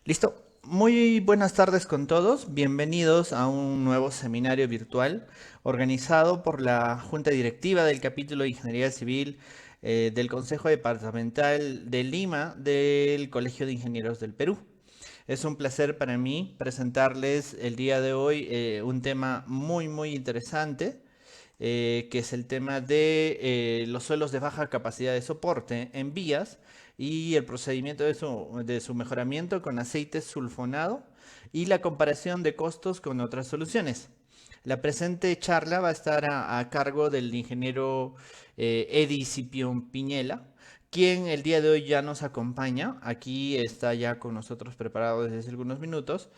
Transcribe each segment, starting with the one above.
Listo. Muy buenas tardes con todos. Bienvenidos a un nuevo seminario virtual organizado por la Junta Directiva del Capítulo de Ingeniería Civil del Consejo Departamental de Lima del Colegio de Ingenieros del Perú. Es un placer para mí presentarles el día de hoy un tema muy interesante, que es el tema de los suelos de baja capacidad de soporte en vías y el procedimiento de su mejoramiento con aceite sulfonado y la comparación de costos con otras soluciones. La presente charla va a estar a cargo del ingeniero Edi Cipión Piñela, quien el día de hoy ya nos acompaña. Aquí está ya con nosotros preparado desde hace algunos minutos.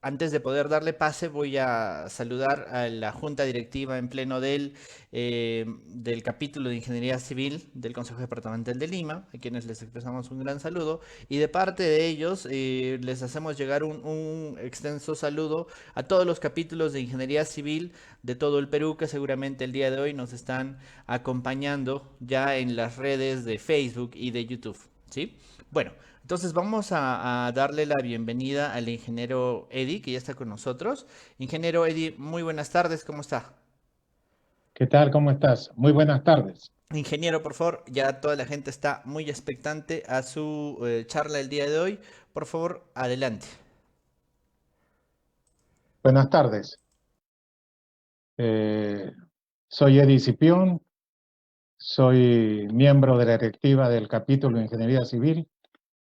Antes de poder darle pase, voy a saludar a la junta directiva en pleno del capítulo de Ingeniería Civil del Consejo Departamental de Lima, a quienes les expresamos un gran saludo. Y de parte de ellos, les hacemos llegar un extenso saludo a todos los capítulos de Ingeniería Civil de todo el Perú, que seguramente el día de hoy nos están acompañando ya en las redes de Facebook y de YouTube. ¿Sí? Bueno, entonces vamos a darle la bienvenida al ingeniero Eddie, que ya está con nosotros. Ingeniero Eddie, muy buenas tardes, ¿cómo está? ¿Qué tal? ¿Cómo estás? Muy buenas tardes. Ingeniero, por favor, ya toda la gente está muy expectante a su charla el día de hoy. Por favor, adelante. Buenas tardes. Eh, Soy Edi Cipión, soy miembro de la directiva del capítulo de Ingeniería Civil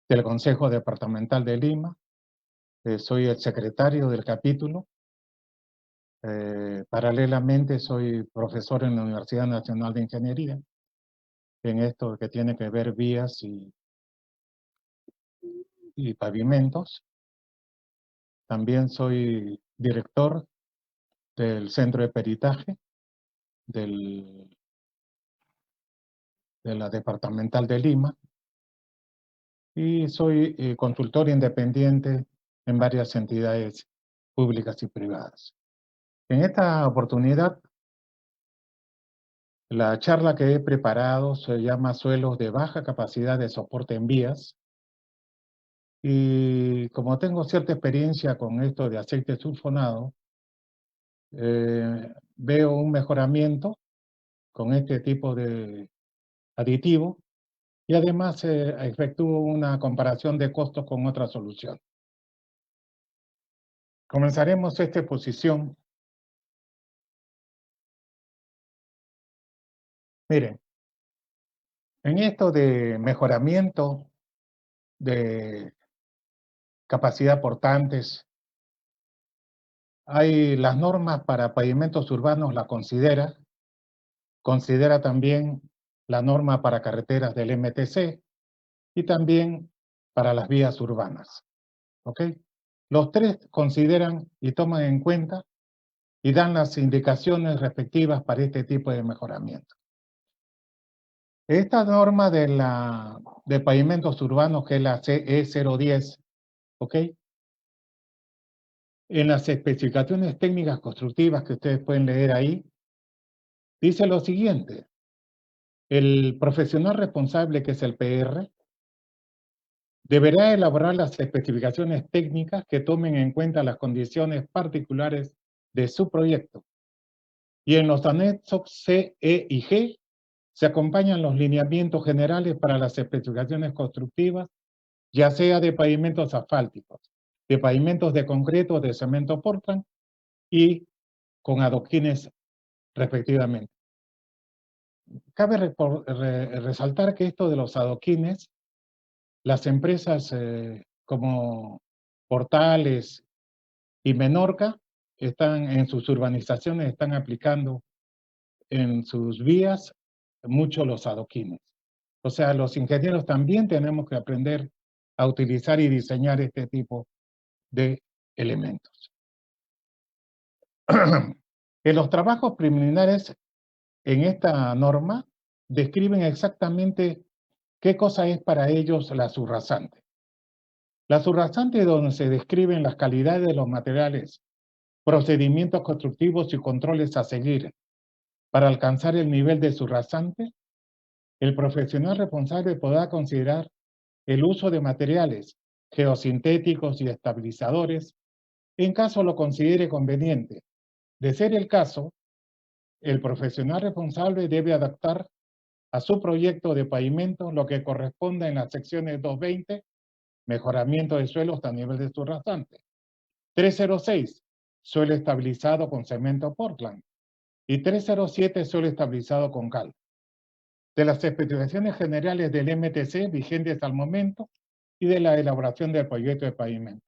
del Consejo Departamental de Lima. Soy el secretario del capítulo. Paralelamente soy profesor en la Universidad Nacional de Ingeniería en esto que tiene que ver vías y pavimentos. También soy director del Centro de Peritaje del, de la Departamental de Lima. Y soy consultor independiente en varias entidades públicas y privadas. En esta oportunidad, la charla que he preparado se llama Suelos de baja capacidad de soporte en vías. Y como tengo cierta experiencia con esto de aceite sulfonado, veo un mejoramiento con este tipo de aditivo y además efectúo una comparación de costos con otra solución. Comenzaremos esta exposición. Miren, en esto de mejoramiento de capacidad portantes, hay las normas para pavimentos urbanos, la considera también la norma para carreteras del MTC y también para las vías urbanas. ¿Ok? Los tres consideran y toman en cuenta y dan las indicaciones respectivas para este tipo de mejoramiento. Esta norma de pavimentos urbanos, que es la CE 010, ¿ok? En las especificaciones técnicas constructivas que ustedes pueden leer ahí, dice lo siguiente: el profesional responsable, que es el PR, deberá elaborar las especificaciones técnicas que tomen en cuenta las condiciones particulares de su proyecto. Y en los anexos C, E y G se acompañan los lineamientos generales para las especificaciones constructivas, ya sea de pavimentos asfálticos, de pavimentos de concreto, de cemento Portland y con adoquines respectivamente. Cabe resaltar que esto de los adoquines, las empresas como Portales y Menorca están en sus urbanizaciones, están aplicando en sus vías mucho los adoquines. O sea, los ingenieros también tenemos que aprender a utilizar y diseñar este tipo de elementos. En los trabajos preliminares en esta norma describen exactamente qué cosa es para ellos la subrasante. La subrasante es donde se describen las calidades de los materiales, procedimientos constructivos y controles a seguir. Para alcanzar el nivel de subrasante, el profesional responsable podrá considerar el uso de materiales geosintéticos y estabilizadores, en caso lo considere conveniente. De ser el caso, el profesional responsable debe adaptar a su proyecto de pavimento lo que corresponda en las secciones 220, mejoramiento de suelos a nivel de su rasante. 306, suelo estabilizado con cemento Portland. Y 307, suelo estabilizado con cal. De las especificaciones generales del MTC vigentes al momento y de la elaboración del proyecto de pavimento.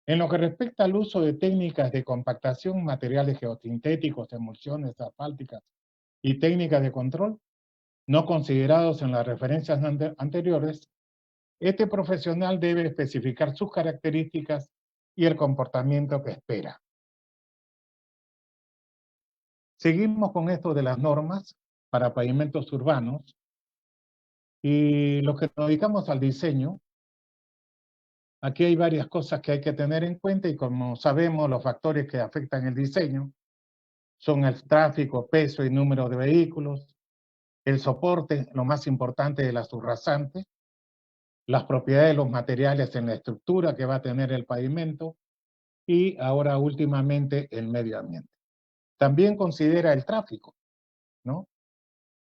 En lo que respecta al uso de técnicas de compactación, materiales geosintéticos, emulsiones asfálticas y técnicas de control, no considerados en las referencias anteriores, este profesional debe especificar sus características y el comportamiento que espera. Seguimos con esto de las normas para pavimentos urbanos y los que nos dedicamos al diseño. Aquí hay varias cosas que hay que tener en cuenta y como sabemos los factores que afectan el diseño son el tráfico, peso y número de vehículos, el soporte, lo más importante de la subrasante, las propiedades de los materiales en la estructura que va a tener el pavimento y ahora últimamente el medio ambiente. También considera el tráfico, ¿no?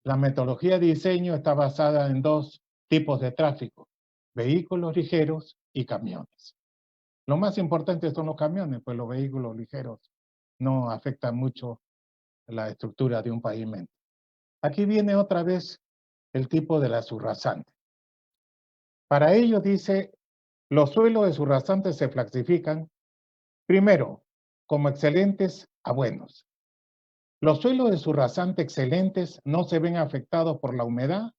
La metodología de diseño está basada en dos tipos de tráfico, vehículos ligeros y camiones. Lo más importante son los camiones, pues los vehículos ligeros no afectan mucho la estructura de un pavimento. Aquí viene otra vez el tipo de la subrasante. Para ello dice, los suelos de subrasante se clasifican, primero, como excelentes a buenos. Los suelos de subrasante excelentes no se ven afectados por la humedad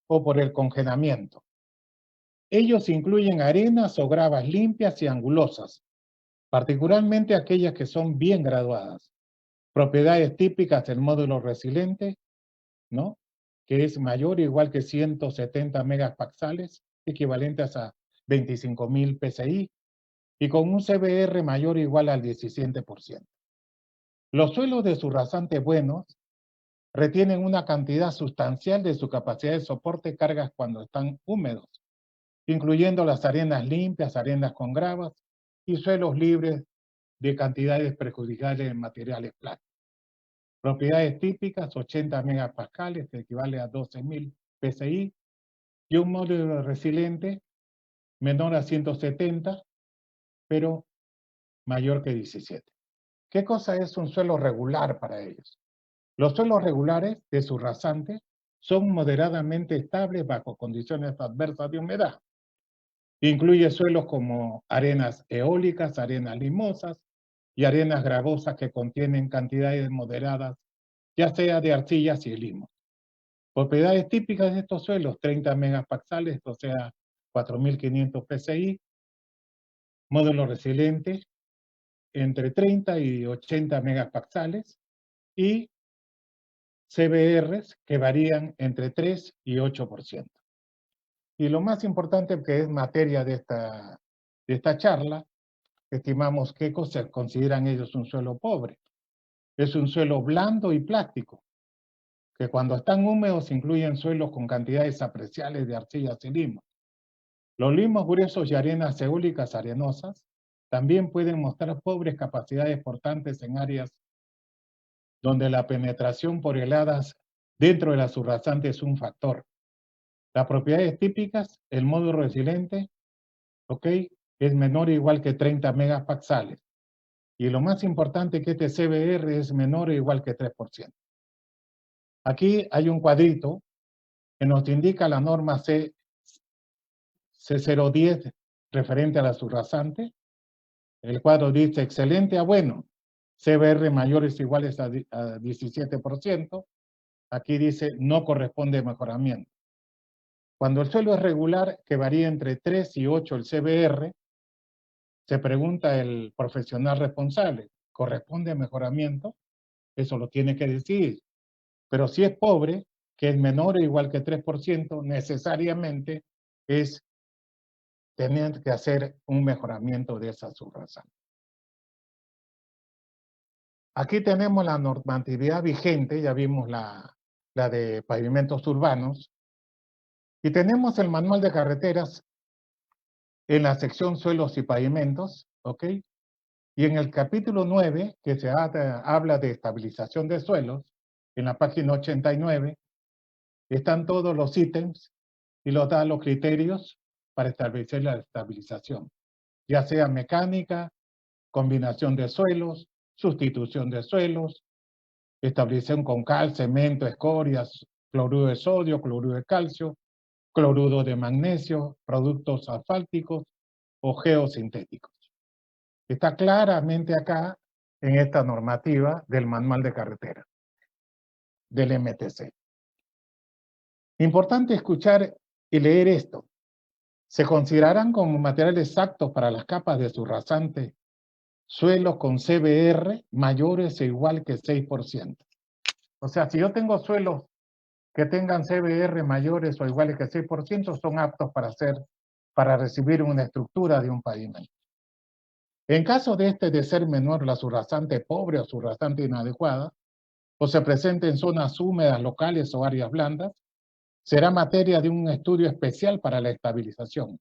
o por el congelamiento. Ellos incluyen arenas o gravas limpias y angulosas, particularmente aquellas que son bien graduadas. Propiedades típicas del módulo resiliente, ¿no? Que es mayor o igual que 170 megapaxales, equivalentes a 25.000 PSI, y con un CBR mayor o igual al 17%. Los suelos de subrasante buenos retienen una cantidad sustancial de su capacidad de soporte cargas cuando están húmedos, incluyendo las arenas limpias, arenas con gravas y suelos libres de cantidades perjudiciales en materiales plásticos. Propiedades típicas, 80 megapascales, que equivale a 12.000 PSI, y un módulo resiliente menor a 170, pero mayor que 17. ¿Qué cosa es un suelo regular para ellos? Los suelos regulares de su rasante son moderadamente estables bajo condiciones adversas de humedad. Incluye suelos como arenas eólicas, arenas limosas y arenas gravosas que contienen cantidades moderadas, ya sea de arcillas y limos. Propiedades típicas de estos suelos, 30 megapaxales, o sea, 4.500 PSI, módulo resiliente entre 30 y 80 megapaxales y CBRs que varían entre 3 y 8%. Y lo más importante que es materia de esta charla, estimamos qué cosas consideran ellos un suelo pobre. Es un suelo blando y plástico, que cuando están húmedos incluyen suelos con cantidades apreciables de arcillas y limos. Los limos gruesos y arenas eólicas arenosas también pueden mostrar pobres capacidades portantes en áreas donde la penetración por heladas dentro de la subrasante es un factor. Las propiedades típicas, el módulo resiliente, ¿ok? Es menor o igual que 30 megapaxales. Y lo más importante que este CBR es menor o igual que 3%. Aquí hay un cuadrito que nos indica la norma C010 referente a la subrasante. El cuadro dice excelente a bueno, CBR mayores o iguales a 17%. Aquí dice no corresponde mejoramiento. Cuando el suelo es regular, que varía entre 3 y 8 el CBR, se pregunta el profesional responsable, ¿corresponde mejoramiento? Eso lo tiene que decir. Pero si es pobre, que es menor o igual que 3%, necesariamente es tener que hacer un mejoramiento de esa subrasante. Aquí tenemos la normatividad vigente, ya vimos la de pavimentos urbanos, y tenemos el manual de carreteras en la sección suelos y pavimentos, ¿ok? Y en el capítulo 9, que habla de estabilización de suelos, en la página 89, están todos los ítems y los da los criterios para establecer la estabilización, ya sea mecánica, combinación de suelos, sustitución de suelos, estabilización con cal, cemento, escorias, cloruro de sodio, cloruro de calcio, cloruro de magnesio, productos asfálticos o geosintéticos. Está claramente acá en esta normativa del manual de carretera, del MTC. Importante escuchar y leer esto. Se considerarán como materiales exactos para las capas de surrasante suelos con CBR mayores o igual que 6%. O sea, si yo tengo suelos que tengan CBR mayores o iguales que 6%, son aptos para recibir una estructura de un pavimento. En caso de ser menor la surrasante pobre o surrasante inadecuada, o se presente en zonas húmedas locales o áreas blandas, será materia de un estudio especial para la estabilización,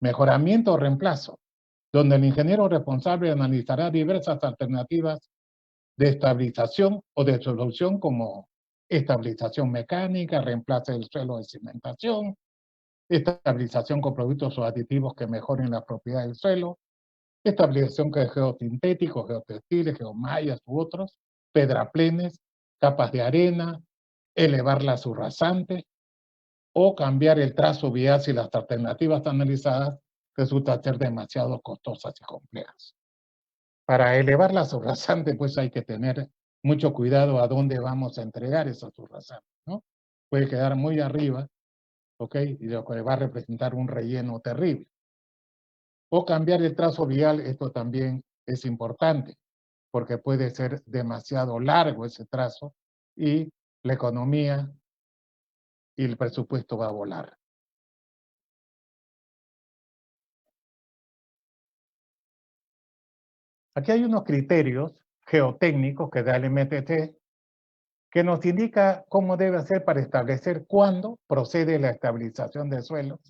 mejoramiento o reemplazo, donde el ingeniero responsable analizará diversas alternativas de estabilización o de solución como estabilización mecánica, reemplazo del suelo de cimentación, estabilización con productos o aditivos que mejoren la propiedad del suelo, estabilización con geosintéticos, geotextiles, geomallas u otros, pedraplenes, capas de arena, elevar la surrasante o cambiar el trazo vial si las alternativas analizadas resultan ser demasiado costosas y complejas. Para elevar la surrasante, pues hay que tener mucho cuidado a dónde vamos a entregar esa surrasante, ¿no? Puede quedar muy arriba, ¿ok? Y lo que va a representar un relleno terrible. O cambiar el trazo vial, esto también es importante, porque puede ser demasiado largo ese trazo y la economía y el presupuesto va a volar. Aquí hay unos criterios geotécnicos que da el MTT que nos indica cómo debe hacer para establecer cuándo procede la estabilización de suelos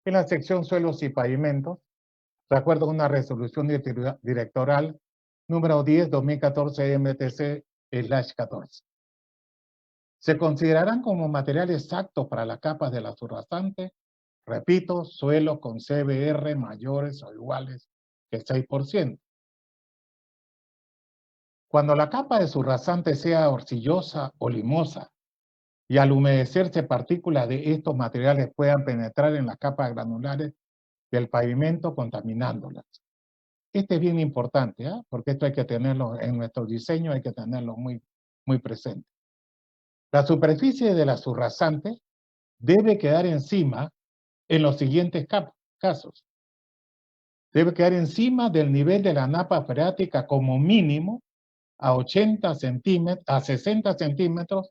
en la sección suelos y pavimentos, de acuerdo a una resolución directoral número 10/2014 MTC/14. Se considerarán como material exacto para las capas de la surrasante, repito, suelos con CBR mayores o iguales que 6%. Cuando la capa de surrasante sea arcillosa o limosa y al humedecerse partículas de estos materiales puedan penetrar en las capas granulares del pavimento contaminándolas. Este es bien importante, ¿eh? Porque esto hay que tenerlo en nuestro diseño, hay que tenerlo muy, muy presente. La superficie de la surrasante debe quedar encima en los siguientes casos. Debe quedar encima del nivel de la napa freática como mínimo a 80 centímetros, a 60 centímetros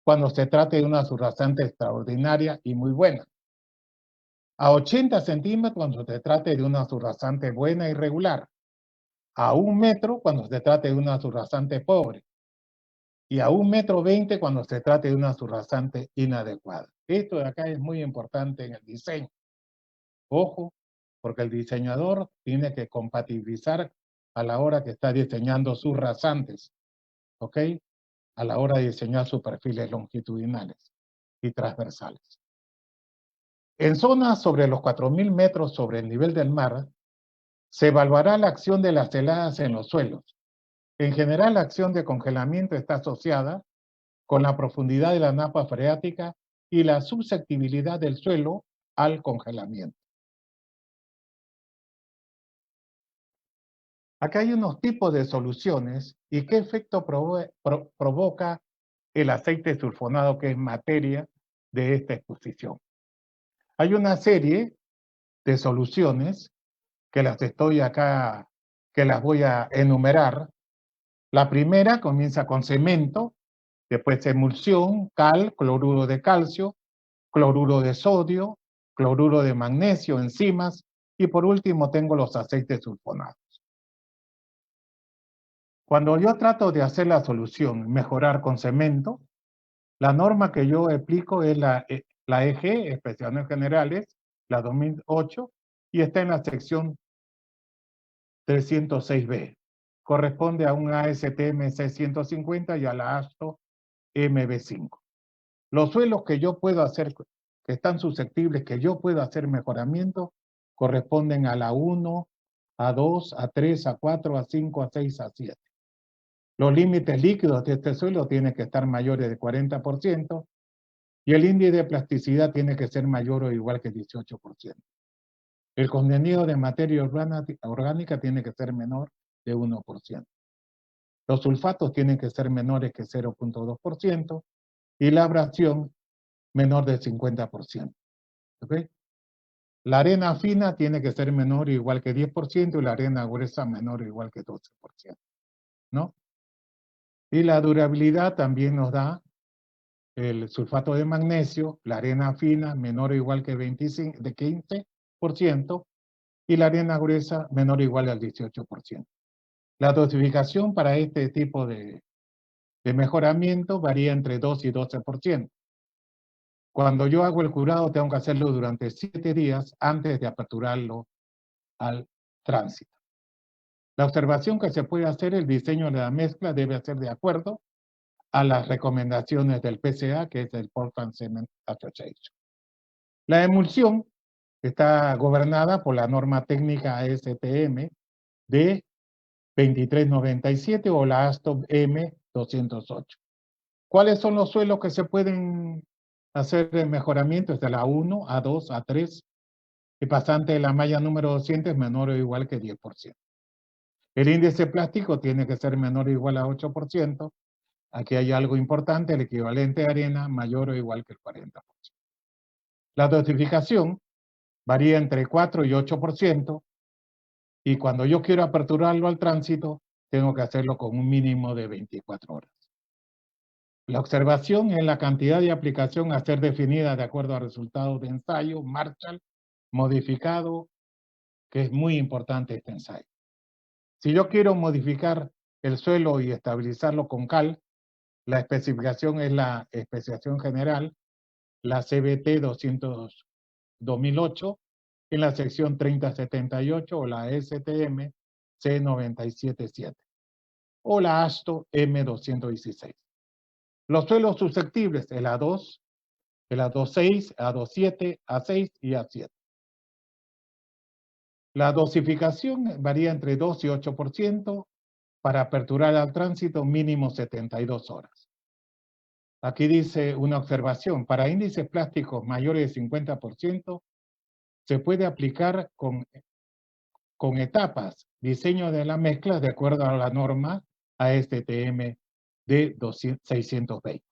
cuando se trate de una surrasante extraordinaria y muy buena. A 80 centímetros cuando se trate de una surrasante buena y regular. A 1 metro cuando se trate de una surrasante pobre. Y a 1,20 m cuando se trate de una surrasante inadecuada. Esto de acá es muy importante en el diseño. Ojo, porque el diseñador tiene que compatibilizar a la hora que está diseñando sus rasantes, ¿ok? A la hora de diseñar sus perfiles longitudinales y transversales. En zonas sobre los 4.000 metros sobre el nivel del mar, se evaluará la acción de las heladas en los suelos. En general, la acción de congelamiento está asociada con la profundidad de la napa freática y la susceptibilidad del suelo al congelamiento. Acá hay unos tipos de soluciones y qué efecto provoca el aceite sulfonado, que es materia de esta exposición. Hay una serie de soluciones que las estoy acá, que las voy a enumerar. La primera comienza con cemento, después emulsión, cal, cloruro de calcio, cloruro de sodio, cloruro de magnesio, enzimas, y por último tengo los aceites sulfonados. Cuando yo trato de hacer la solución, mejorar con cemento, la norma que yo aplico es la EG, Especificaciones Generales, la 2008, y está en la sección 306B. Corresponde a un ASTM C150 y a la ASTO MB5. Los suelos que yo puedo hacer, que están susceptibles, que yo puedo hacer mejoramiento, corresponden a la 1, a 2, a 3, a 4, a 5, a 6, a 7. Los límites líquidos de este suelo tienen que estar mayores de 40% y el índice de plasticidad tiene que ser mayor o igual que 18%. El contenido de materia orgánica tiene que ser menor de 1%. Los sulfatos tienen que ser menores que 0.2% y la abrasión menor del 50%. ¿Ok? La arena fina tiene que ser menor o igual que 10% y la arena gruesa menor o igual que 12%. ¿No? Y la durabilidad también nos da el sulfato de magnesio, la arena fina menor o igual que 15% y la arena gruesa menor o igual al 18%. La dosificación para este tipo de mejoramiento varía entre 2 y 12%. Cuando yo hago el curado tengo que hacerlo durante 7 días antes de aperturarlo al tránsito. La observación que se puede hacer, el diseño de la mezcla debe ser de acuerdo a las recomendaciones del PCA, que es el Portland Cement Association. La emulsión está gobernada por la norma técnica ASTM de 2397 o la ASTO M208. ¿Cuáles son los suelos que se pueden hacer mejoramientos? De la 1, a 2, a 3, y pasante de la malla número 200 es menor o igual que 10%. El índice plástico tiene que ser menor o igual a 8%. Aquí hay algo importante, el equivalente de arena mayor o igual que el 40%. La dosificación varía entre 4 y 8%, y cuando yo quiero aperturarlo al tránsito, tengo que hacerlo con un mínimo de 24 horas. La observación es la cantidad de aplicación a ser definida de acuerdo a resultados de ensayo, Marshall, modificado, que es muy importante este ensayo. Si yo quiero modificar el suelo y estabilizarlo con cal, la especificación es la especificación general, la CBT 2008, en la sección 3078 o la STM C977 o la ASTO M216. Los suelos susceptibles, el A2, el A26, A27, A6 y A7. La dosificación varía entre 2 y 8% para aperturar al tránsito mínimo 72 horas. Aquí dice una observación, para índices plásticos mayores de 50%, se puede aplicar con etapas, diseño de la mezcla de acuerdo a la norma ASTM de 620.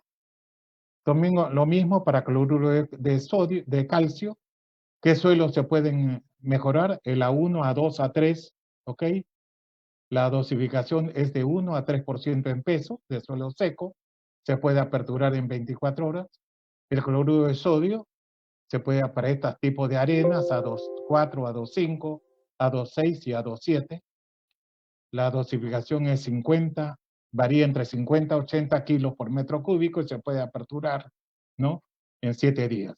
Lo mismo para cloruro de sodio, de calcio. ¿Qué suelos se pueden mejorar? El A1, A2, A3, ¿ok? La dosificación es de 1 a 3% en peso de suelo seco. Se puede aperturar en 24 horas. El cloruro de sodio se puede para estos tipos de arenas A2,4, A2,5, A2,6 y A2,7. La dosificación es 50, varía entre 50 a 80 kilos por metro cúbico y se puede aperturar, ¿no? En 7 días.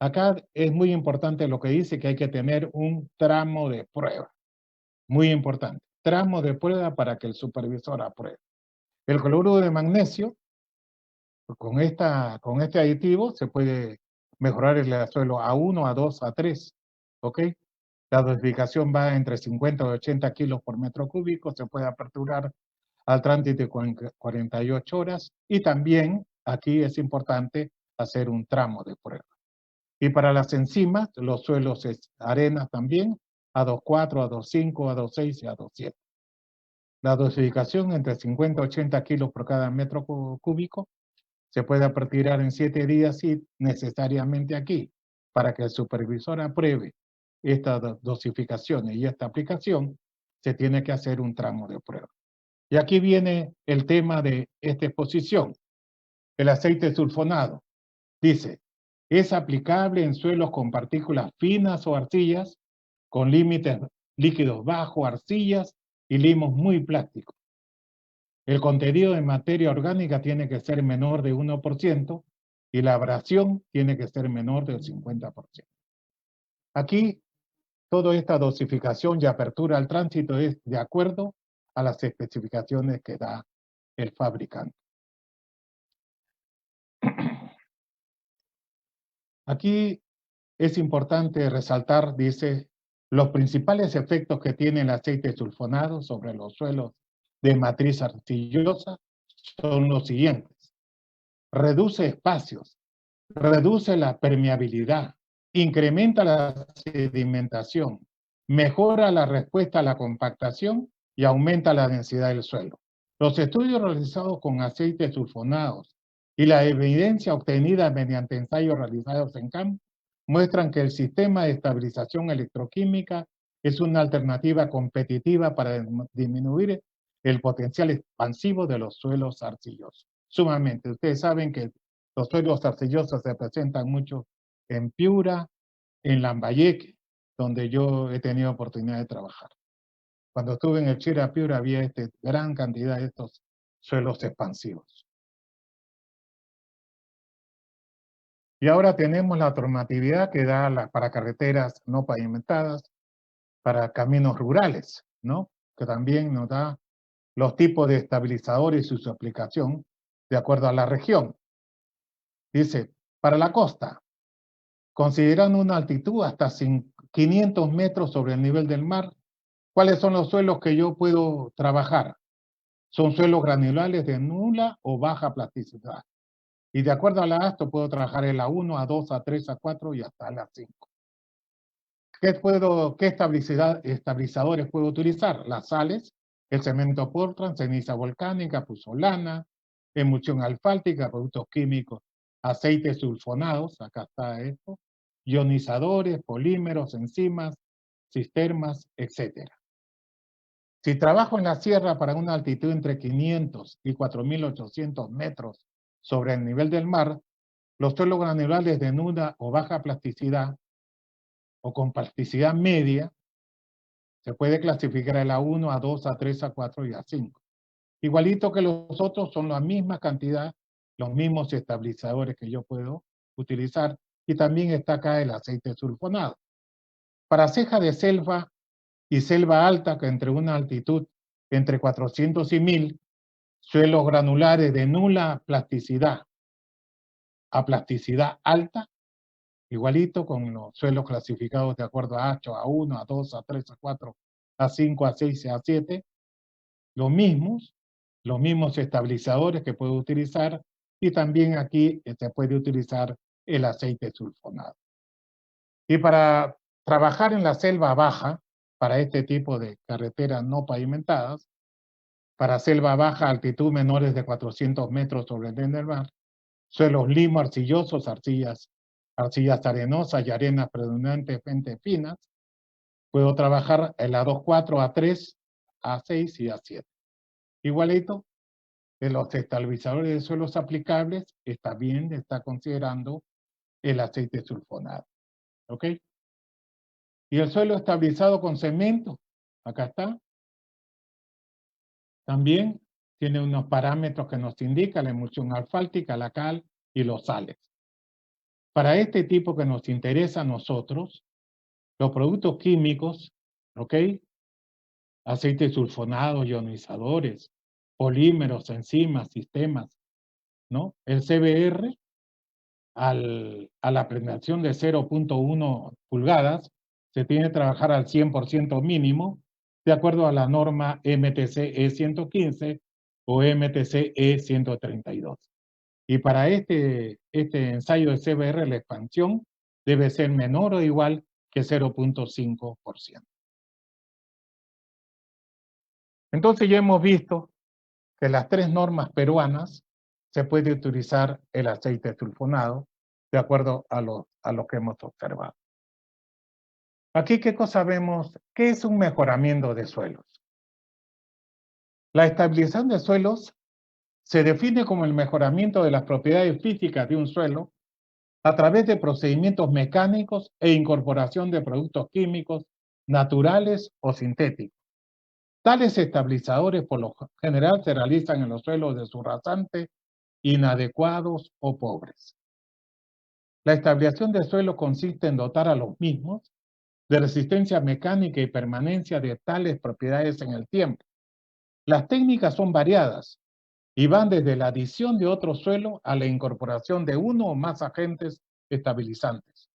Acá es muy importante lo que dice, que hay que tener un tramo de prueba. Muy importante. Tramo de prueba para que el supervisor apruebe. El cloruro de magnesio, con este aditivo se puede mejorar el suelo A1, A2, A3. ¿Ok? La dosificación va entre 50 y 80 kilos por metro cúbico. Se puede aperturar al tránsito de 48 horas. Y también aquí es importante hacer un tramo de prueba. Y para las enzimas, los suelos es arenas también, A2,4, A2,5, A2,6 y A2,7. La dosificación entre 50 y 80 kilos por cada metro cúbico se puede aperturar en 7 días y necesariamente aquí, para que el supervisor apruebe esta dosificación y esta aplicación, se tiene que hacer un tramo de prueba. Y aquí viene el tema de esta exposición. El aceite sulfonado. Dice, es aplicable en suelos con partículas finas o arcillas, con límites líquidos bajos, arcillas y limos muy plásticos. El contenido de materia orgánica tiene que ser menor de 1% y la abrasión tiene que ser menor del 50%. Aquí toda esta dosificación y apertura al tránsito es de acuerdo a las especificaciones que da el fabricante. Aquí es importante resaltar, dice, los principales efectos que tiene el aceite sulfonado sobre los suelos de matriz arcillosa son los siguientes. Reduce espacios, reduce la permeabilidad, incrementa la sedimentación, mejora la respuesta a la compactación y aumenta la densidad del suelo. Los estudios realizados con aceites sulfonados y la evidencia obtenida mediante ensayos realizados en campo muestran que el sistema de estabilización electroquímica es una alternativa competitiva para disminuir el potencial expansivo de los suelos arcillosos. Sumamente, ustedes saben que los suelos arcillosos se presentan mucho en Piura, en Lambayeque, donde yo he tenido oportunidad de trabajar. Cuando estuve en el Chira Piura había gran cantidad de estos suelos expansivos. Y ahora tenemos la normatividad que da para carreteras no pavimentadas, para caminos rurales, ¿no? Que también nos da los tipos de estabilizadores y su aplicación de acuerdo a la región. Dice, para la costa, considerando una altitud hasta 500 metros sobre el nivel del mar, ¿cuáles son los suelos que yo puedo trabajar? Son suelos granulares de nula o baja plasticidad. Y de acuerdo a la ASTO puedo trabajar en la 1, a 2, a 3, a 4 y hasta la 5. ¿Qué estabilizadores puedo utilizar? Las sales, el cemento Portland, ceniza volcánica, puzzolana, emulsión alfáltica, productos químicos, aceites sulfonados, acá está esto, ionizadores, polímeros, enzimas, cisternas, etc. Si trabajo en la sierra para una altitud entre 500 y 4.800 metros sobre el nivel del mar, los suelos granulares de nula o baja plasticidad o con plasticidad media se puede clasificar a la 1, a 2, a 3, a 4 y a 5. Igualito que los otros, son la misma cantidad, los mismos estabilizadores que yo puedo utilizar, y también está acá el aceite sulfonado. Para ceja de selva y selva alta, que entre una altitud entre 400 y 1000, suelos granulares de nula plasticidad a plasticidad alta, igualito con los suelos clasificados de acuerdo a H, a 1, a 2, a 3, a 4, a 5, a 6 y a 7, los mismos estabilizadores que puedo utilizar, y también aquí se puede utilizar el aceite sulfonado. Y para trabajar en la selva baja, para este tipo de carreteras no pavimentadas, para selva baja, altitud menores de 400 metros sobre el nivel del mar, suelos limo arcillosos, arcillas arenosas y arenas predominantemente finas, puedo trabajar en la 2, 4, A3, A6 y A7. Igualito, de los estabilizadores de suelos aplicables, está considerando el aceite sulfonado. ¿Ok? Y el suelo estabilizado con cemento, acá está. También tiene unos parámetros que nos indican la emulsión alfáltica, la cal y los sales. Para este tipo que nos interesa a nosotros, los productos químicos, ¿ok? Aceites sulfonados, ionizadores, polímeros, enzimas, sistemas, ¿no? El CBR, a la prendación de 0.1 pulgadas, se tiene que trabajar al 100% mínimo, de acuerdo a la norma MTC E115 o MTC E132. Y para este ensayo de CBR, la expansión debe ser menor o igual que 0.5%. Entonces ya hemos visto que las 3 normas peruanas se puede utilizar el aceite sulfonado de acuerdo a lo que hemos observado. Aquí, ¿qué cosa vemos? ¿Qué es un mejoramiento de suelos? La estabilización de suelos se define como el mejoramiento de las propiedades físicas de un suelo a través de procedimientos mecánicos e incorporación de productos químicos naturales o sintéticos. Tales estabilizadores por lo general se realizan en los suelos de su rasante, inadecuados o pobres. La estabilización de suelo consiste en dotar a los mismos de resistencia mecánica y permanencia de tales propiedades en el tiempo. Las técnicas son variadas y van desde la adición de otro suelo a la incorporación de uno o más agentes estabilizantes.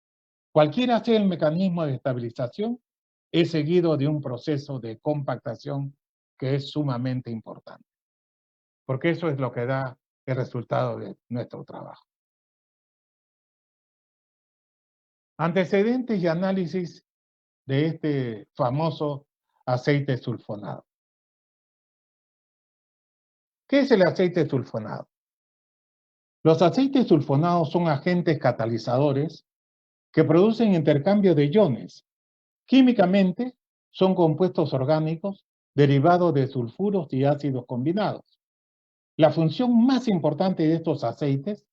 Cualquiera sea el mecanismo de estabilización, es seguido de un proceso de compactación que es sumamente importante, porque eso es lo que da el resultado de nuestro trabajo. Antecedentes y análisis de este famoso aceite sulfonado. ¿Qué es el aceite sulfonado? Los aceites sulfonados son agentes catalizadores que producen intercambio de iones. Químicamente, son compuestos orgánicos derivados de sulfuros y ácidos combinados. La función más importante de estos aceites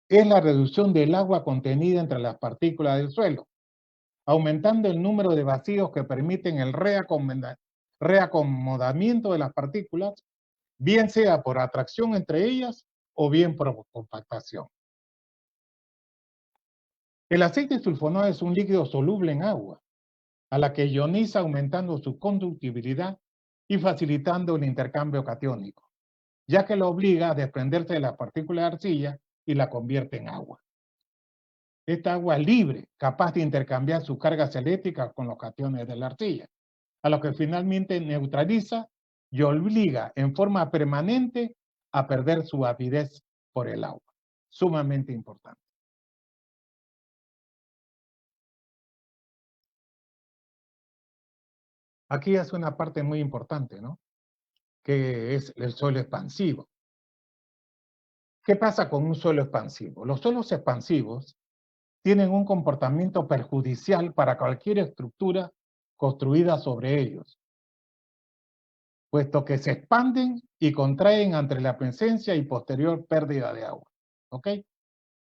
es la reducción del agua contenida entre las partículas del suelo, aumentando el número de vacíos que permiten el reacomodamiento de las partículas, bien sea por atracción entre ellas o bien por compactación. El aceite sulfonado es un líquido soluble en agua, a la que ioniza aumentando su conductibilidad y facilitando el intercambio catiónico, ya que lo obliga a desprenderse de la partícula de arcilla y la convierte en agua. Esta agua es libre, capaz de intercambiar sus cargas eléctricas con los cationes de la arcilla, a lo que finalmente neutraliza y obliga en forma permanente a perder su avidez por el agua. Sumamente importante. Aquí es una parte muy importante, ¿no? Que es el suelo expansivo. ¿Qué pasa con un suelo expansivo? Los suelos expansivos tienen un comportamiento perjudicial para cualquier estructura construida sobre ellos, puesto que se expanden y contraen ante la presencia y posterior pérdida de agua. ¿Ok?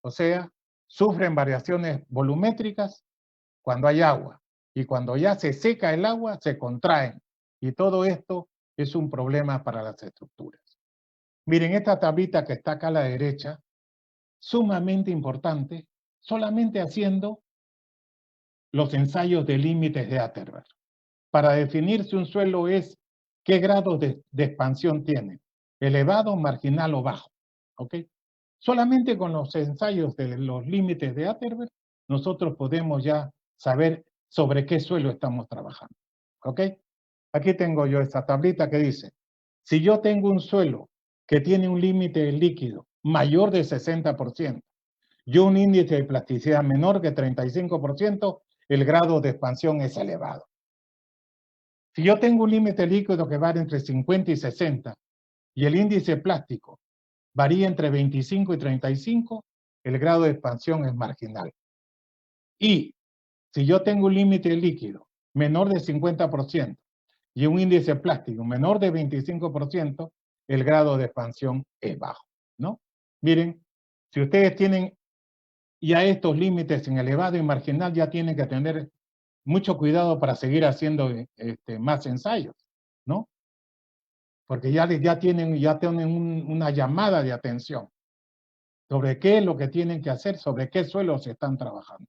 O sea, sufren variaciones volumétricas cuando hay agua, y cuando ya se seca el agua, se contraen. Y todo esto es un problema para las estructuras. Miren, esta tablita que está acá a la derecha, sumamente importante, solamente haciendo los ensayos de límites de Atterberg, para definir si un suelo es, qué grado de expansión tiene, elevado, marginal o bajo. ¿Ok? Solamente con los ensayos de los límites de Atterberg, nosotros podemos ya saber sobre qué suelo estamos trabajando. ¿Ok? Aquí tengo yo esta tablita que dice, si yo tengo un suelo que tiene un límite líquido mayor de 60% y un índice de plasticidad menor que 35%, el grado de expansión es elevado. Si yo tengo un límite líquido que varía entre 50 y 60 y el índice plástico varía entre 25 y 35, el grado de expansión es marginal. Y si yo tengo un límite líquido menor de 50% y un índice plástico menor de 25%, el grado de expansión es bajo, ¿no? Miren, si ustedes tienen ya estos límites en elevado y marginal, ya tienen que tener mucho cuidado para seguir haciendo más ensayos, ¿no? Porque ya tienen una llamada de atención sobre qué es lo que tienen que hacer, sobre qué suelos están trabajando.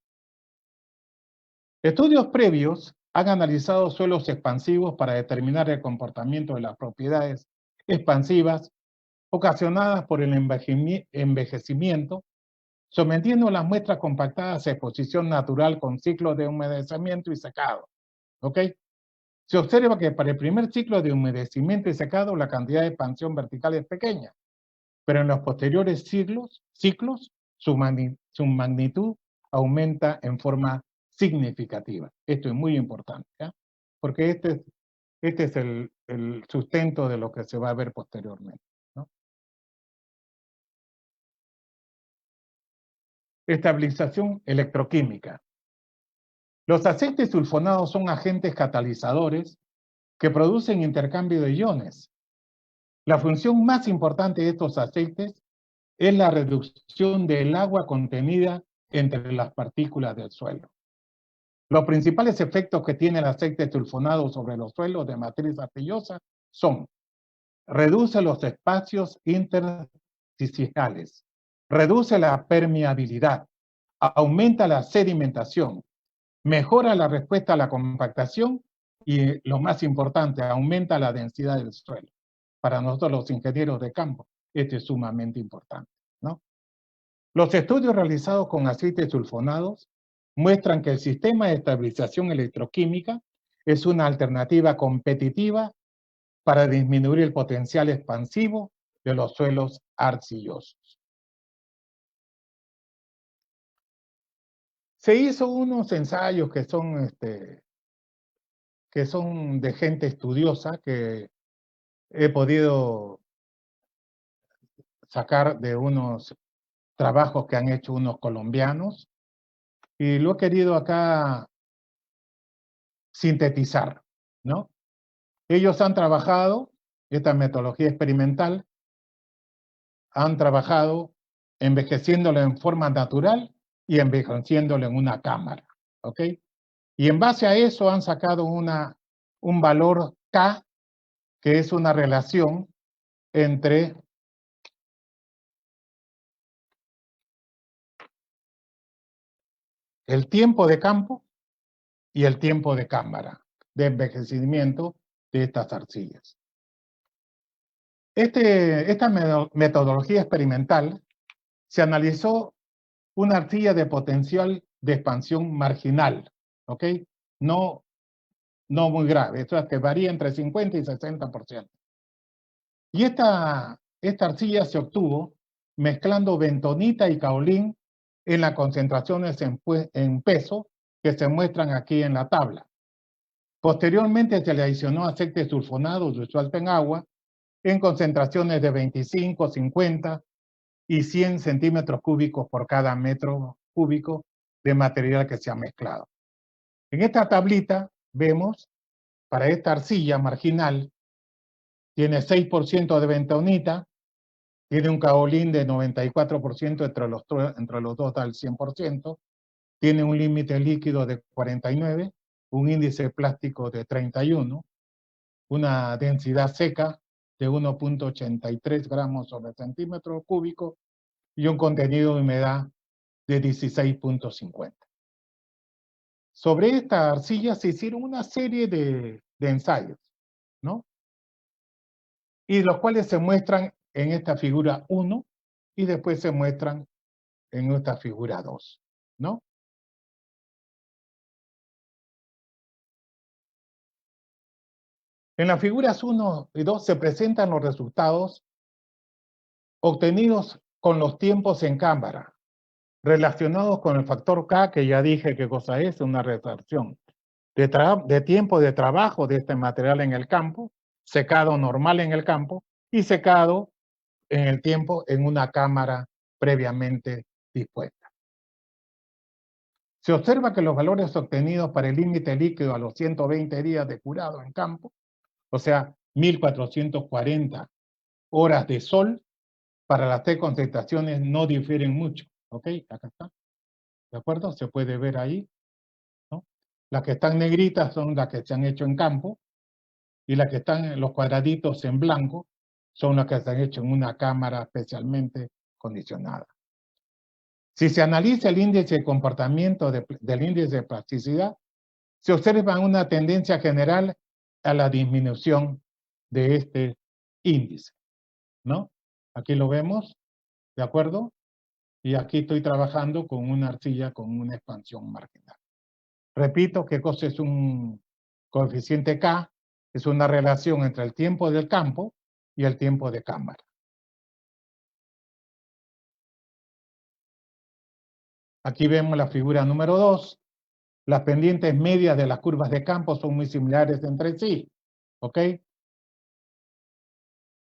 Estudios previos han analizado suelos expansivos para determinar el comportamiento de las propiedades expansivas ocasionadas por el envejecimiento, sometiendo las muestras compactadas a exposición natural con ciclos de humedecimiento y secado. ¿Ok? Se observa que para el primer ciclo de humedecimiento y secado la cantidad de expansión vertical es pequeña, pero en los posteriores ciclos su magnitud aumenta en forma significativa. Esto es muy importante, ¿ya? Porque este es el sustento de lo que se va a ver posteriormente, ¿no? Estabilización electroquímica. Los aceites sulfonados son agentes catalizadores que producen intercambio de iones. La función más importante de estos aceites es la reducción del agua contenida entre las partículas del suelo. Los principales efectos que tiene el aceite sulfonado sobre los suelos de matriz arcillosa son: reduce los espacios intersticiales, reduce la permeabilidad, aumenta la sedimentación, mejora la respuesta a la compactación y, lo más importante, aumenta la densidad del suelo. Para nosotros los ingenieros de campo, esto es sumamente importante, ¿no? Los estudios realizados con aceites sulfonados muestran que el sistema de estabilización electroquímica es una alternativa competitiva para disminuir el potencial expansivo de los suelos arcillosos. Se hizo unos ensayos que son de gente estudiosa, que he podido sacar de unos trabajos que han hecho unos colombianos, y lo he querido acá sintetizar, ¿no? Ellos han trabajado, esta metodología experimental, han trabajado envejeciéndolo en forma natural y envejeciéndolo en una cámara, ¿ok? Y en base a eso han sacado un valor K, que es una relación entre el tiempo de campo y el tiempo de cámara de envejecimiento de estas arcillas. Esta metodología experimental se analizó una arcilla de potencial de expansión marginal, ¿ok? No muy grave, esto es que varía entre 50 y 60%. Y esta arcilla se obtuvo mezclando bentonita y caolín en las concentraciones en peso que se muestran aquí en la tabla. Posteriormente se le adicionó aceite sulfonado disuelto en agua en concentraciones de 25, 50 y 100 centímetros cúbicos por cada metro cúbico de material que se ha mezclado. En esta tablita vemos, para esta arcilla marginal, tiene 6% de bentonita, tiene un caolín de 94% entre los dos da el 100%, tiene un límite líquido de 49, un índice plástico de 31, una densidad seca de 1.83 gramos sobre centímetro cúbico y un contenido de humedad de 16.50. Sobre esta arcilla se hicieron una serie de ensayos, ¿no? Y los cuales se muestran en esta figura 1 y después se muestran en esta figura 2, ¿no? En las figuras 1 y 2 se presentan los resultados obtenidos con los tiempos en cámara, relacionados con el factor K, que ya dije qué cosa es, una retracción de tiempo de trabajo de este material en el campo, secado normal en el campo y secado en el tiempo en una cámara previamente dispuesta. Se observa que los valores obtenidos para el límite líquido a los 120 días de curado en campo, o sea, 1440 horas de sol, para las tres concentraciones no difieren mucho. ¿Ok? Acá está. ¿De acuerdo? Se puede ver ahí, ¿no? Las que están negritas son las que se han hecho en campo y las que están en los cuadraditos en blanco son las que se han hecho en una cámara especialmente condicionada. Si se analiza el índice de comportamiento del índice de plasticidad, se observa una tendencia general a la disminución de este índice, ¿no? Aquí lo vemos, ¿de acuerdo? Y aquí estoy trabajando con una arcilla con una expansión marginal. Repito, ¿qué cosa es un coeficiente K? Es una relación entre el tiempo del campo y el tiempo de cámara. Aquí vemos la figura número 2. Las pendientes medias de las curvas de campo son muy similares entre sí, ¿ok?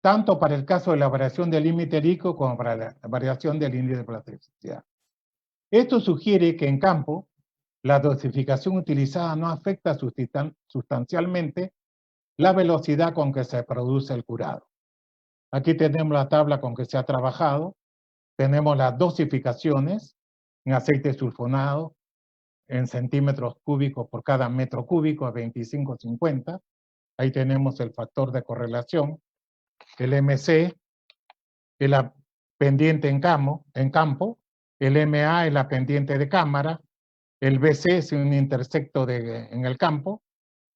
Tanto para el caso de la variación del límite líquido como para la variación del índice de plasticidad. Esto sugiere que en campo, la dosificación utilizada no afecta sustancialmente la velocidad con que se produce el curado. Aquí tenemos la tabla con que se ha trabajado. Tenemos las dosificaciones en aceite sulfonado, en centímetros cúbicos por cada metro cúbico a 25-50. Ahí tenemos el factor de correlación. El MC es la pendiente en campo. El MA es la pendiente de cámara. el BC es un intersecto en el campo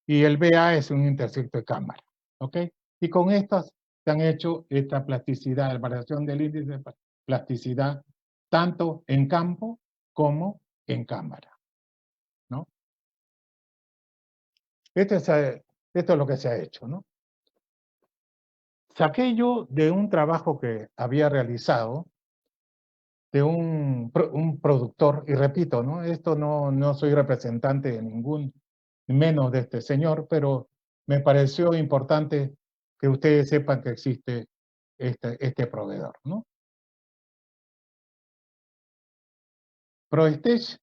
y el BA es un intersecto de cámara. ¿Ok? Y con estas se han hecho esta plasticidad, la variación del índice de plasticidad, tanto en campo como en cámara. ¿No? Esto es lo que se ha hecho, ¿no? Saqué yo de un trabajo que había realizado de un productor, y repito, ¿no? Esto no soy representante de ningún, menos de este señor, pero me pareció importante que ustedes sepan que existe este proveedor, ¿no? ProStage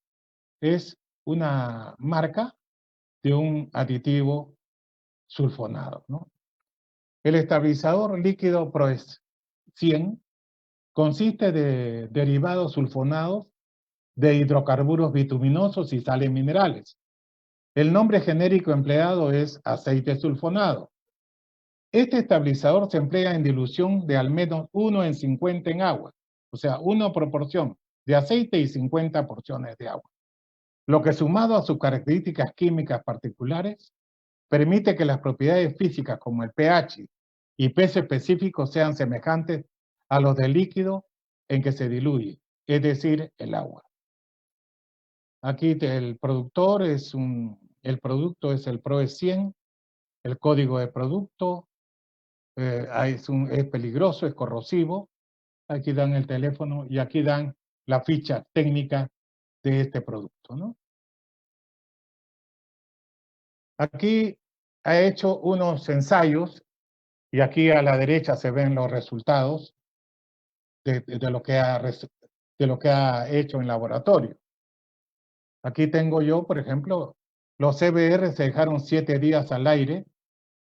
es una marca de un aditivo sulfonado, ¿no? El estabilizador líquido ProS 100 consiste de derivados sulfonados de hidrocarburos bituminosos y sales minerales. El nombre genérico empleado es aceite sulfonado. Este estabilizador se emplea en dilución de al menos 1 en 50 en agua, o sea, 1 proporción de aceite y 50 porciones de agua. Lo que sumado a sus características químicas particulares, permite que las propiedades físicas como el pH y peso específico sean semejantes a los del líquido en que se diluye, es decir, el agua. Aquí el productor el producto es el ProS 100, el código de producto, es peligroso, es corrosivo. Aquí dan el teléfono y aquí dan la ficha técnica de este producto, ¿no? Aquí ha hecho unos ensayos y aquí a la derecha se ven los resultados de lo que ha hecho en laboratorio. Aquí tengo yo, por ejemplo, los CBR se dejaron 7 días al aire,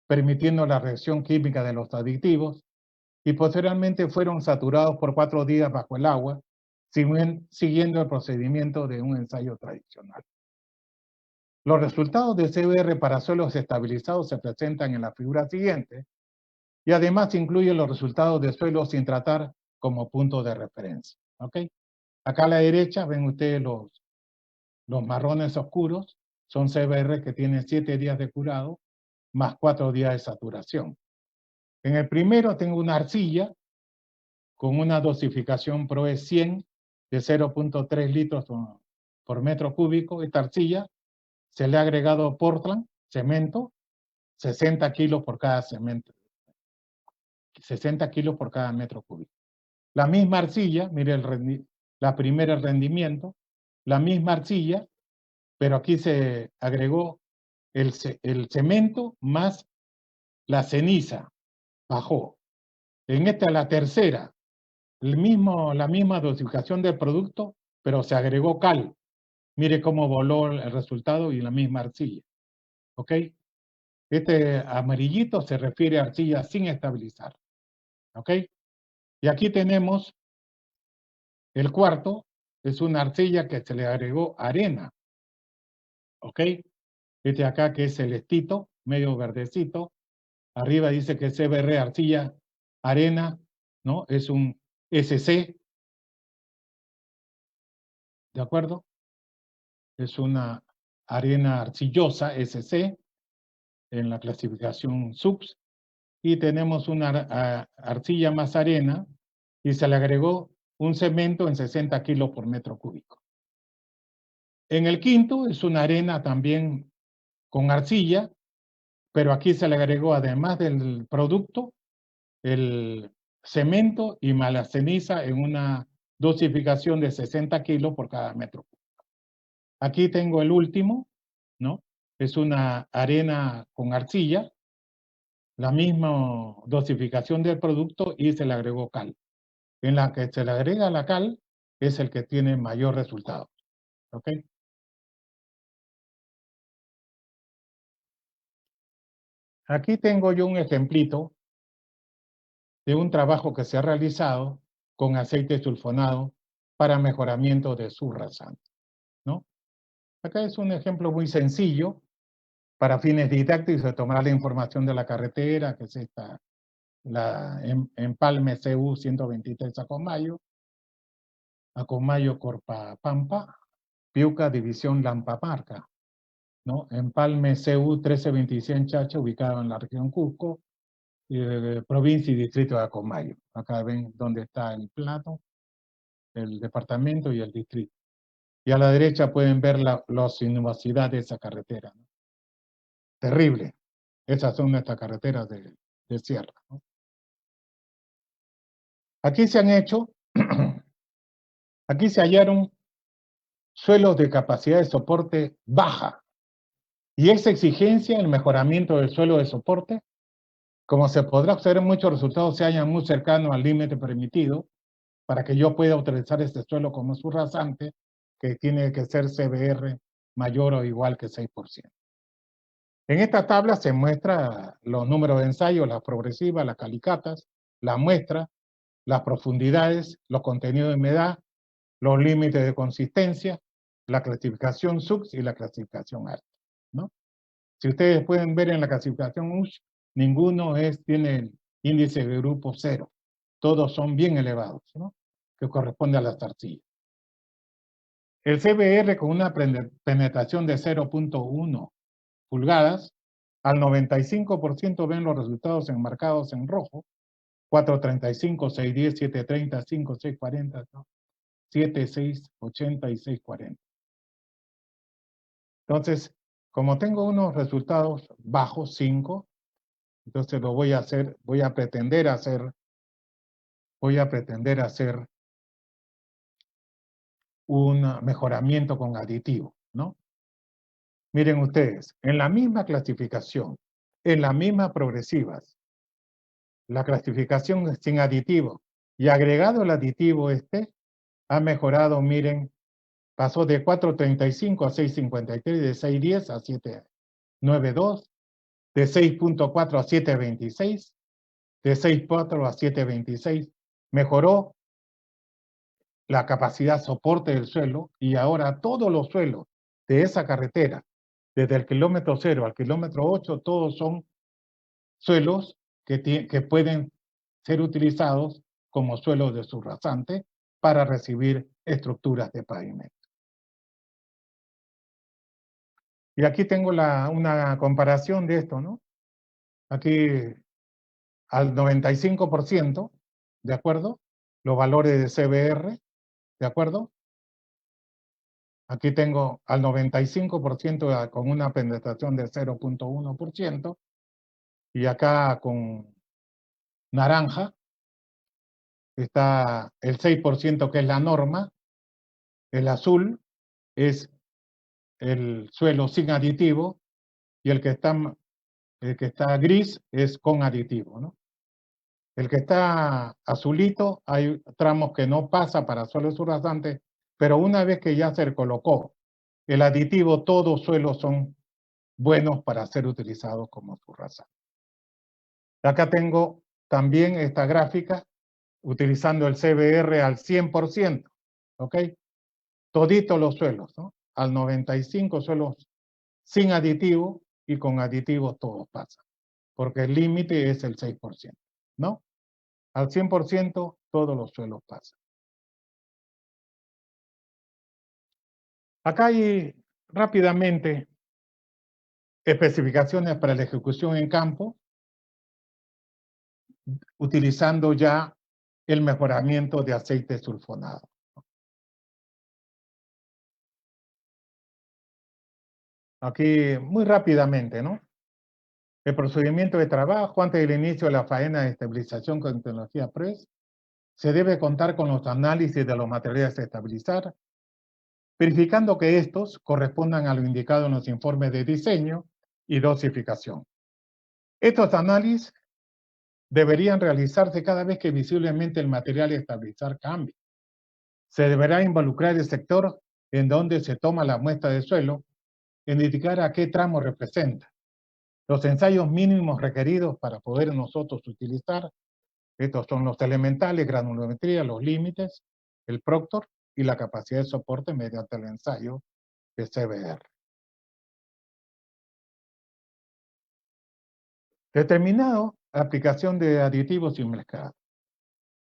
permitiendo la reacción química de los aditivos, y posteriormente fueron saturados por 4 días bajo el agua, siguiendo el procedimiento de un ensayo tradicional. Los resultados de CBR para suelos estabilizados se presentan en la figura siguiente, y además incluye los resultados de suelos sin tratar como punto de referencia. ¿Ok? Acá a la derecha ven ustedes los marrones oscuros, son CBR que tienen 7 días de curado, más 4 días de saturación. En el primero tengo una arcilla con una dosificación ProS 100 de 0.3 litros por metro cúbico. Esta arcilla se le ha agregado Portland, cemento, 60 kilos por cada cemento, 60 kilos por cada metro cúbico. La misma arcilla, mire la primera rendimiento, la misma arcilla, pero aquí se agregó el cemento más la ceniza, bajó. En esta, la tercera, la misma dosificación del producto, pero se agregó cal. Mire cómo voló el resultado y la misma arcilla. ¿Ok? Este amarillito se refiere a arcilla sin estabilizar. ¿Ok? Y aquí tenemos el cuarto, es una arcilla que se le agregó arena. ¿Ok? Este acá que es celestito, medio verdecito. Arriba dice que CBR arcilla arena, ¿no? Es un SC, ¿de acuerdo? Es una arena arcillosa, SC, en la clasificación SUBS. Y tenemos una arcilla más arena y se le agregó un cemento en 60 kilos por metro cúbico. En el quinto es una arena también con arcilla, pero aquí se le agregó, además del producto, el cemento y más la ceniza en una dosificación de 60 kilos por cada metro. Aquí tengo el último, ¿no? Es una arena con arcilla, la misma dosificación del producto y se le agregó cal. En la que se le agrega la cal es el que tiene mayor resultado. ¿Ok? Aquí tengo yo un ejemplito de un trabajo que se ha realizado con aceite sulfonado para mejoramiento de su rasante, ¿no? Acá es un ejemplo muy sencillo para fines didácticos de tomar la información de la carretera, que es esta, la Empalme CU 123 Acomayo, Corpa Pampa, Piuca, división Lampamarca, ¿no? Empalme CU 1326 en Chacha, ubicado en la región Cusco, provincia y distrito de Acomayo. Acá ven dónde está el plano, el departamento y el distrito. Y a la derecha pueden ver la sinuosidad de esa carretera, ¿no? Terrible. Esas son nuestras carreteras de sierra, ¿no? Aquí se han hecho, aquí se hallaron suelos de capacidad de soporte baja. Y esa exigencia, el mejoramiento del suelo de soporte, como se podrá observar, muchos resultados se hallan muy cercanos al límite permitido para que yo pueda utilizar este suelo como su rasante, que tiene que ser CBR mayor o igual que 6%. En esta tabla se muestra los números de ensayo, las progresivas, las calicatas, la muestra, las profundidades, los contenidos de humedad, los límites de consistencia, la clasificación SUX y la clasificación ART, ¿no? Si ustedes pueden ver en la clasificación USH, ninguno tiene el índice de grupo 0. Todos son bien elevados, ¿no? Que corresponde a las arcillas. El CBR con una penetración de 0.1 pulgadas, al 95% ven los resultados enmarcados en rojo, 435, 610, 730, 5, 640, ¿no? 7, 6, 80 y 640. Entonces, como tengo unos resultados bajos, 5, entonces lo voy a hacer, voy a pretender hacer un mejoramiento con aditivo, ¿no? Miren ustedes, en la misma clasificación, en las mismas progresivas, la clasificación sin aditivo y agregado el aditivo ha mejorado, miren, pasó de 4.35 a 6.53, de 6.10 a 7.92, de 6.4 a 7.26, de 6.4 a 7.26. Mejoró la capacidad soporte del suelo y ahora todos los suelos de esa carretera, desde el kilómetro 0 al kilómetro 8, todos son suelos que pueden ser utilizados como suelos de subrasante para recibir estructuras de pavimento. Y aquí tengo una comparación de esto, ¿no? Aquí al 95%, ¿de acuerdo? Los valores de CBR, ¿de acuerdo? Aquí tengo al 95% con una penetración de 0.1%, y acá con naranja está el 6% que es la norma, el azul es el suelo sin aditivo y el que está gris es con aditivo, ¿no? El que está azulito, hay tramos que no pasa para suelo subrasante, pero una vez que ya se colocó el aditivo, todos suelos son buenos para ser utilizados como subrasante. Acá tengo también esta gráfica utilizando el CBR al 100%, ¿ok? Toditos los suelos, ¿no? Al 95 suelos sin aditivo y con aditivos todos pasan, porque el límite es el 6%, ¿no? Al 100% todos los suelos pasan. Acá hay rápidamente especificaciones para la ejecución en campo, utilizando ya el mejoramiento de aceite sulfonado. Aquí muy rápidamente, ¿no? El procedimiento de trabajo antes del inicio de la faena de estabilización con tecnología PRESS. Se debe contar con los análisis de los materiales a estabilizar, verificando que estos correspondan a lo indicado en los informes de diseño y dosificación. Estos análisis deberían realizarse cada vez que visiblemente el material a estabilizar cambie. Se deberá involucrar el sector en donde se toma la muestra de suelo en indicar a qué tramo representa. Los ensayos mínimos requeridos para poder nosotros utilizar, estos son los elementales, granulometría, los límites, el proctor y la capacidad de soporte mediante el ensayo de CBR. Determinado la aplicación de aditivos y mezclados.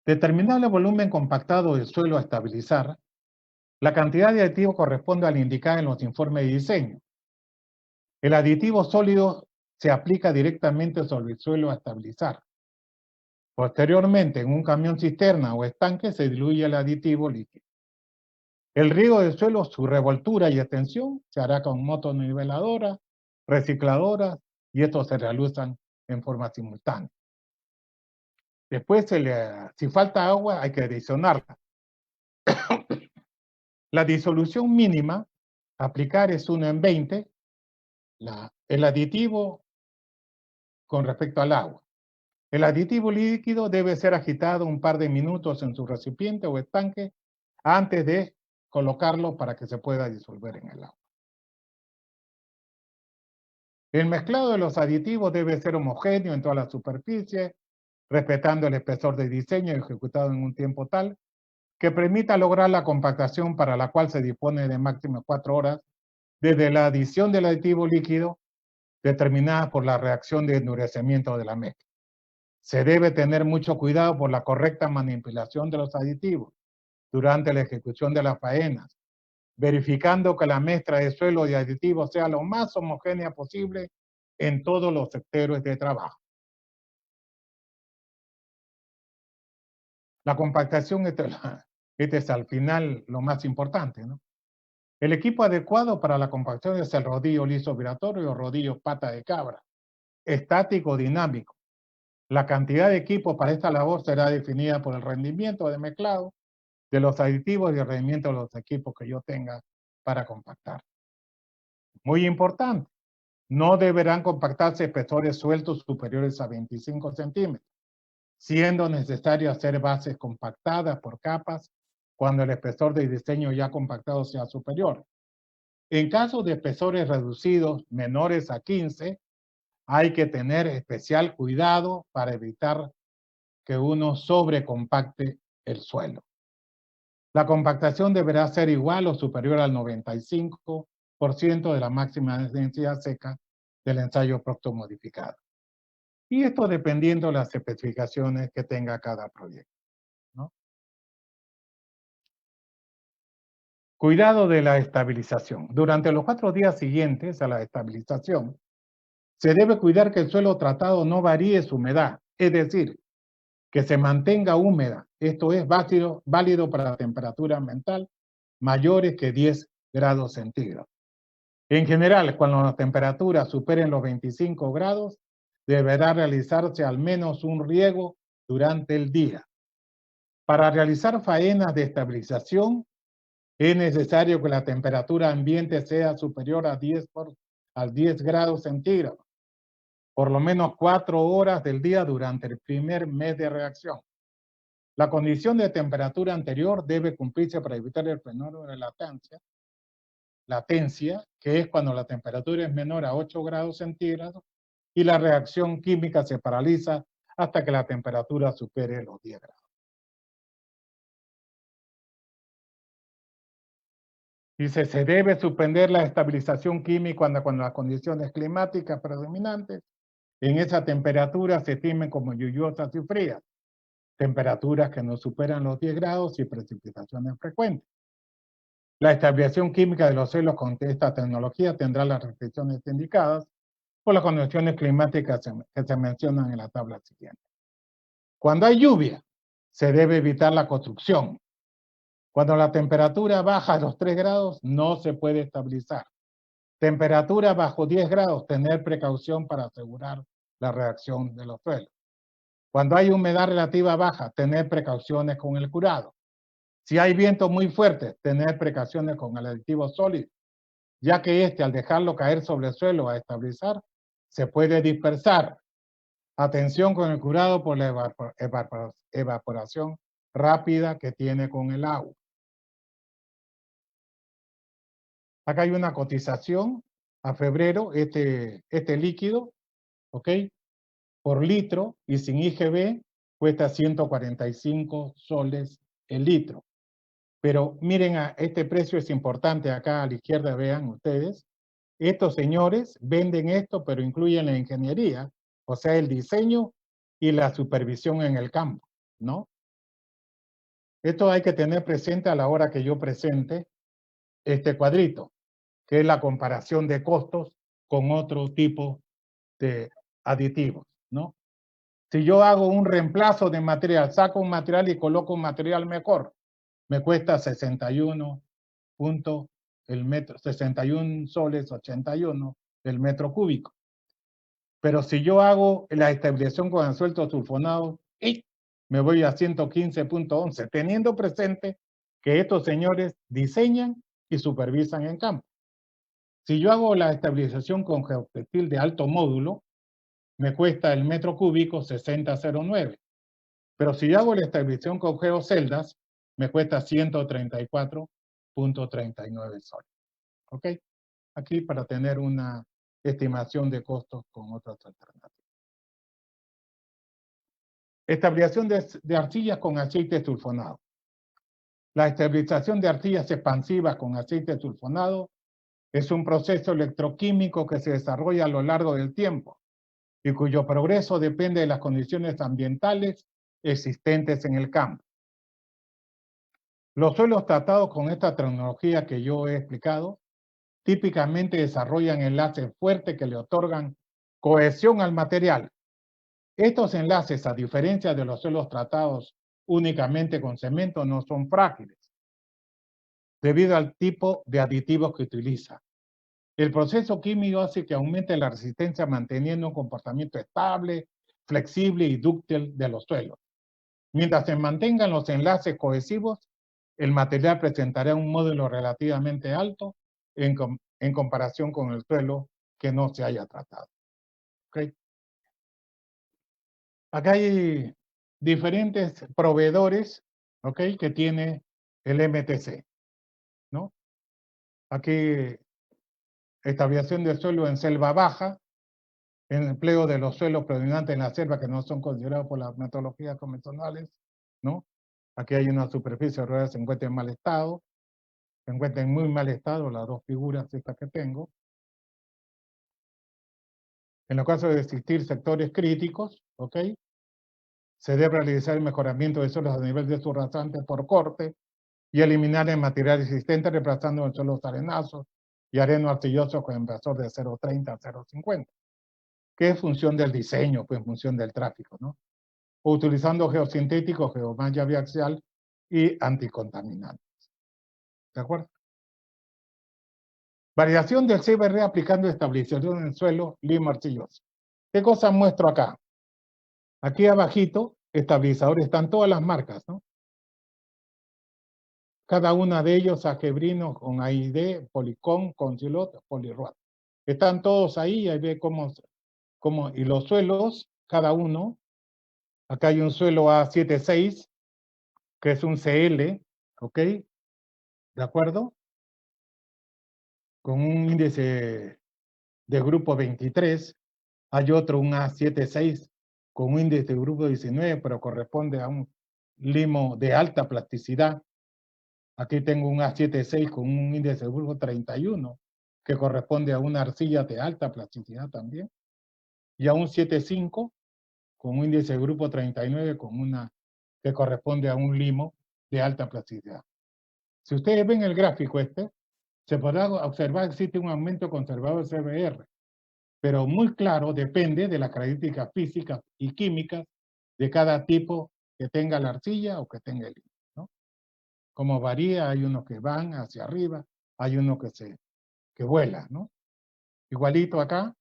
Determinado el volumen compactado del suelo a estabilizar, La cantidad de aditivo corresponde a la indicada en los informes de diseño. El aditivo sólido se aplica directamente sobre el suelo a estabilizar. Posteriormente, en un camión cisterna o estanque se diluye el aditivo líquido. El riego del suelo, su revoltura y extensión se hará con motoniveladoras, recicladoras, y estos se realizan en forma simultánea. Después, si falta agua, hay que adicionarla. La disolución mínima a aplicar es 1 en 20, el aditivo con respecto al agua. El aditivo líquido debe ser agitado un par de minutos en su recipiente o estanque antes de colocarlo para que se pueda disolver en el agua. El mezclado de los aditivos debe ser homogéneo en toda la superficie, respetando el espesor de diseño y ejecutado en un tiempo tal que permita lograr la compactación para la cual se dispone de máximo 4 horas desde la adición del aditivo líquido determinada por la reacción de endurecimiento de la mezcla. Se debe tener mucho cuidado por la correcta manipulación de los aditivos durante la ejecución de las faenas, verificando que la mezcla de suelo y aditivos sea lo más homogénea posible en todos los sectores de trabajo. La compactación, este es al final lo más importante, ¿no? El equipo adecuado para la compactación es el rodillo liso viratorio o rodillo pata de cabra, estático o dinámico. La cantidad de equipo para esta labor será definida por el rendimiento de mezclado de los aditivos y el rendimiento de los equipos que yo tenga para compactar. Muy importante, no deberán compactarse espesores sueltos superiores a 25 centímetros, siendo necesario hacer bases compactadas por capas cuando el espesor de diseño ya compactado sea superior. En caso de espesores reducidos menores a 15, hay que tener especial cuidado para evitar que uno sobrecompacte el suelo. La compactación deberá ser igual o superior al 95% de la máxima densidad seca del ensayo próximo modificado. Y esto dependiendo de las especificaciones que tenga cada proyecto, ¿no? Cuidado de la estabilización. Durante los 4 días siguientes a la estabilización, se debe cuidar que el suelo tratado no varíe su humedad, es decir, que se mantenga húmeda. Esto es válido para la temperatura ambiental mayores que 10 grados centígrados. En general, cuando las temperaturas superen los 25 grados, deberá realizarse al menos un riego durante el día. Para realizar faenas de estabilización, es necesario que la temperatura ambiente sea superior a 10 grados centígrados, por lo menos 4 horas del día durante el primer mes de reacción. La condición de temperatura anterior debe cumplirse para evitar el fenómeno de latencia, que es cuando la temperatura es menor a 8 grados centígrados y la reacción química se paraliza hasta que la temperatura supere los 10 grados. Dice, se debe suspender la estabilización química cuando las condiciones climáticas predominantes en esa temperatura se estimen como lluviosas y frías, temperaturas que no superan los 10 grados y precipitaciones frecuentes. La estabilización química de los suelos con esta tecnología tendrá las restricciones indicadas por las condiciones climáticas que se mencionan en la tabla siguiente. Cuando hay lluvia, se debe evitar la construcción. Cuando la temperatura baja a los 3 grados, no se puede estabilizar. Temperatura bajo 10 grados, tener precaución para asegurar la reacción de los suelos. Cuando hay humedad relativa baja, tener precauciones con el curado. Si hay viento muy fuerte, tener precauciones con el aditivo sólido, ya que este, al dejarlo caer sobre el suelo a estabilizar, se puede dispersar. Atención con el curado por la evaporación rápida que tiene con el agua. Acá hay una cotización a febrero, este líquido, ¿ok? Por litro y sin IGB cuesta 145 soles el litro. Pero miren, este precio es importante acá a la izquierda, vean ustedes. Estos señores venden esto, pero incluyen la ingeniería, o sea, el diseño y la supervisión en el campo, ¿no? Esto hay que tener presente a la hora que yo presente este cuadrito, que es la comparación de costos con otro tipo de aditivos, ¿no? Si yo hago un reemplazo de material, saco un material y coloco un material mejor, me cuesta 61 punto el metro, 61 soles 81 el metro cúbico. Pero si yo hago la estabilización con anzuelo sulfonado, me voy a 115.11, teniendo presente que estos señores diseñan y supervisan en campo. Si yo hago la estabilización con geotextil de alto módulo, me cuesta el metro cúbico 60.09. Pero si yo hago la estabilización con geoceldas, me cuesta 134.39 soles. ¿Ok? Aquí para tener una estimación de costos con otras alternativas. Estabilización de arcillas con aceite sulfonado. La estabilización de arcillas expansivas con aceite sulfonado es un proceso electroquímico que se desarrolla a lo largo del tiempo y cuyo progreso depende de las condiciones ambientales existentes en el campo. Los suelos tratados con esta tecnología que yo he explicado típicamente desarrollan enlaces fuertes que le otorgan cohesión al material. Estos enlaces, a diferencia de los suelos tratados únicamente con cemento, no son frágiles, debido al tipo de aditivos que utiliza. El proceso químico hace que aumente la resistencia manteniendo un comportamiento estable, flexible y dúctil de los suelos. Mientras se mantengan los enlaces cohesivos, el material presentará un módulo relativamente alto en comparación con el suelo que no se haya tratado. ¿Okay? Acá hay diferentes proveedores, ¿ok?, que tiene el MTC, ¿no? Aquí, estabilización del suelo en selva baja, en empleo de los suelos predominantes en la selva que no son considerados por las metodologías convencionales, ¿no? Aquí hay una superficie rural que se encuentra en mal estado, se encuentra en muy mal estado, las dos figuras estas que tengo. En los casos de existir sectores críticos, ¿ok?, se debe realizar el mejoramiento de suelos a nivel de sus rasantes por corte y eliminar el material existente reemplazando el suelos arenazos y areno arcilloso con invasor de 0.30 a 0.50, que es función del diseño, pues en función del tráfico, ¿no? O utilizando geosintéticos, geomalla biaxial y anticontaminantes. ¿De acuerdo? Variación del CBR aplicando estabilización en el suelo limo arcilloso. ¿Qué cosa muestro acá? Aquí abajito, estabilizadores, están todas las marcas, ¿no? Cada una de ellos, Agebrino con AID, Policón, Concilot, Poliruat. Están todos ahí, ahí ve cómo, y los suelos, cada uno. Acá hay un suelo A76, que es un CL, ¿ok? ¿De acuerdo? Con un índice de grupo 23. Hay otro, un A76, con un índice de grupo 19, pero corresponde a un limo de alta plasticidad. Aquí tengo un A76 con un índice de grupo 31, que corresponde a una arcilla de alta plasticidad también. Y a un 75 con un índice de grupo 39 con una que corresponde a un limo de alta plasticidad. Si ustedes ven el gráfico se podrá observar que existe un aumento conservado del CBR, pero muy claro depende de las características físicas y químicas de cada tipo que tenga la arcilla o que tenga el limo, ¿no? Como varía, hay unos que van hacia arriba, hay unos que vuelan, ¿no? Igualito acá,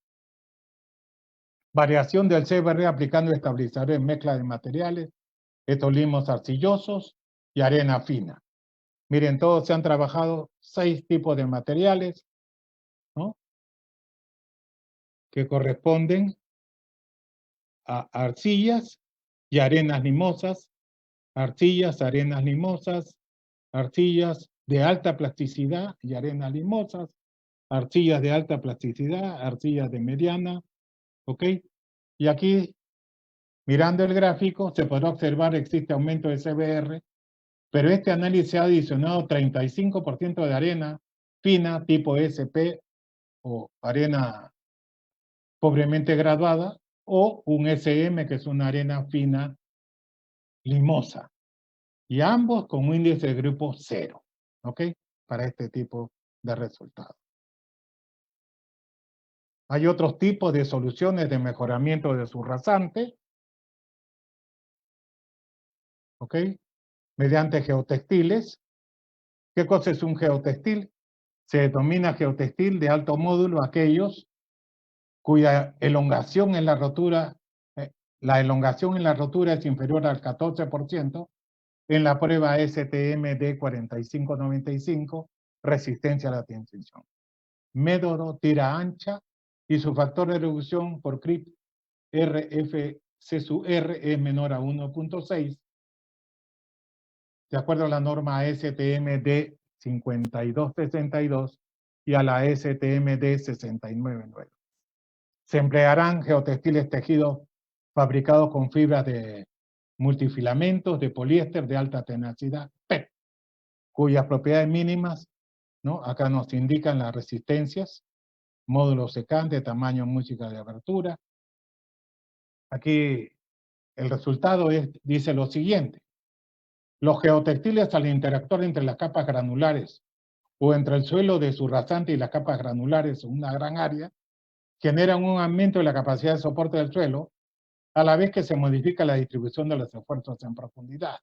variación del CBR aplicando estabilizadores en mezcla de materiales, estos limos arcillosos y arena fina. Miren, todos se han trabajado 6 tipos de materiales, ¿no?, que corresponden a arcillas y arenas limosas, arcillas, arenas limosas, arcillas de alta plasticidad y arenas limosas, arcillas de alta plasticidad, arcillas de mediana, ¿ok? Y aquí, mirando el gráfico, se podrá observar que existe aumento de CBR, pero este análisis ha adicionado 35% de arena fina tipo SP o arena pobremente graduada, o un SM, que es una arena fina limosa. y ambos con un índice de grupo 0, ¿ok? Para este tipo de resultados. Hay otros tipos de soluciones de mejoramiento de su rasante, ¿ok? Mediante geotextiles. ¿Qué cosa es un geotextil? Se denomina geotextil de alto módulo aquellos cuya elongación en la elongación en la rotura es inferior al 14% en la prueba STM D4595, resistencia a la tensión. Método tira ancha y su factor de reducción por CRIP RFC/R es menor a 1.6, de acuerdo a la norma STM D5262 y a la STM D699. Se emplearán geotextiles tejidos fabricados con fibras de multifilamentos de poliéster de alta tenacidad, PET, cuyas propiedades mínimas, ¿no? Acá nos indican las resistencias, módulo secante, tamaño, música de abertura. Aquí el resultado dice lo siguiente. Los geotextiles al interactuar entre las capas granulares o entre el suelo de su rasante y las capas granulares en una gran área, generan un aumento de la capacidad de soporte del suelo, a la vez que se modifica la distribución de los esfuerzos en profundidad.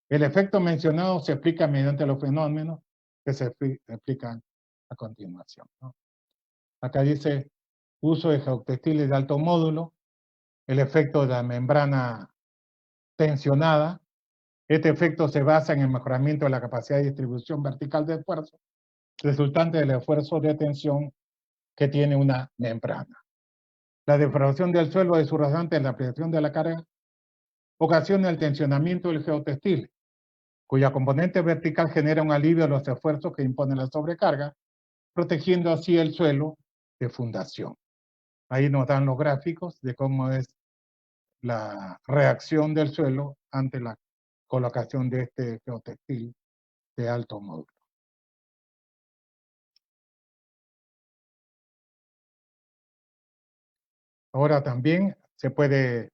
El efecto mencionado se explica mediante los fenómenos que se explican a continuación, ¿no? Acá dice uso de geotextiles de alto módulo, el efecto de la membrana tensionada. Este efecto se basa en el mejoramiento de la capacidad de distribución vertical de esfuerzo, resultante del esfuerzo de tensión que tiene una membrana. La deformación del suelo de su rasante en la aplicación de la carga ocasiona el tensionamiento del geotextil, cuya componente vertical genera un alivio a los esfuerzos que impone la sobrecarga, protegiendo así el suelo de fundación. Ahí nos dan los gráficos de cómo es la reacción del suelo ante la colocación de este geotextil de alto módulo. Ahora también se puede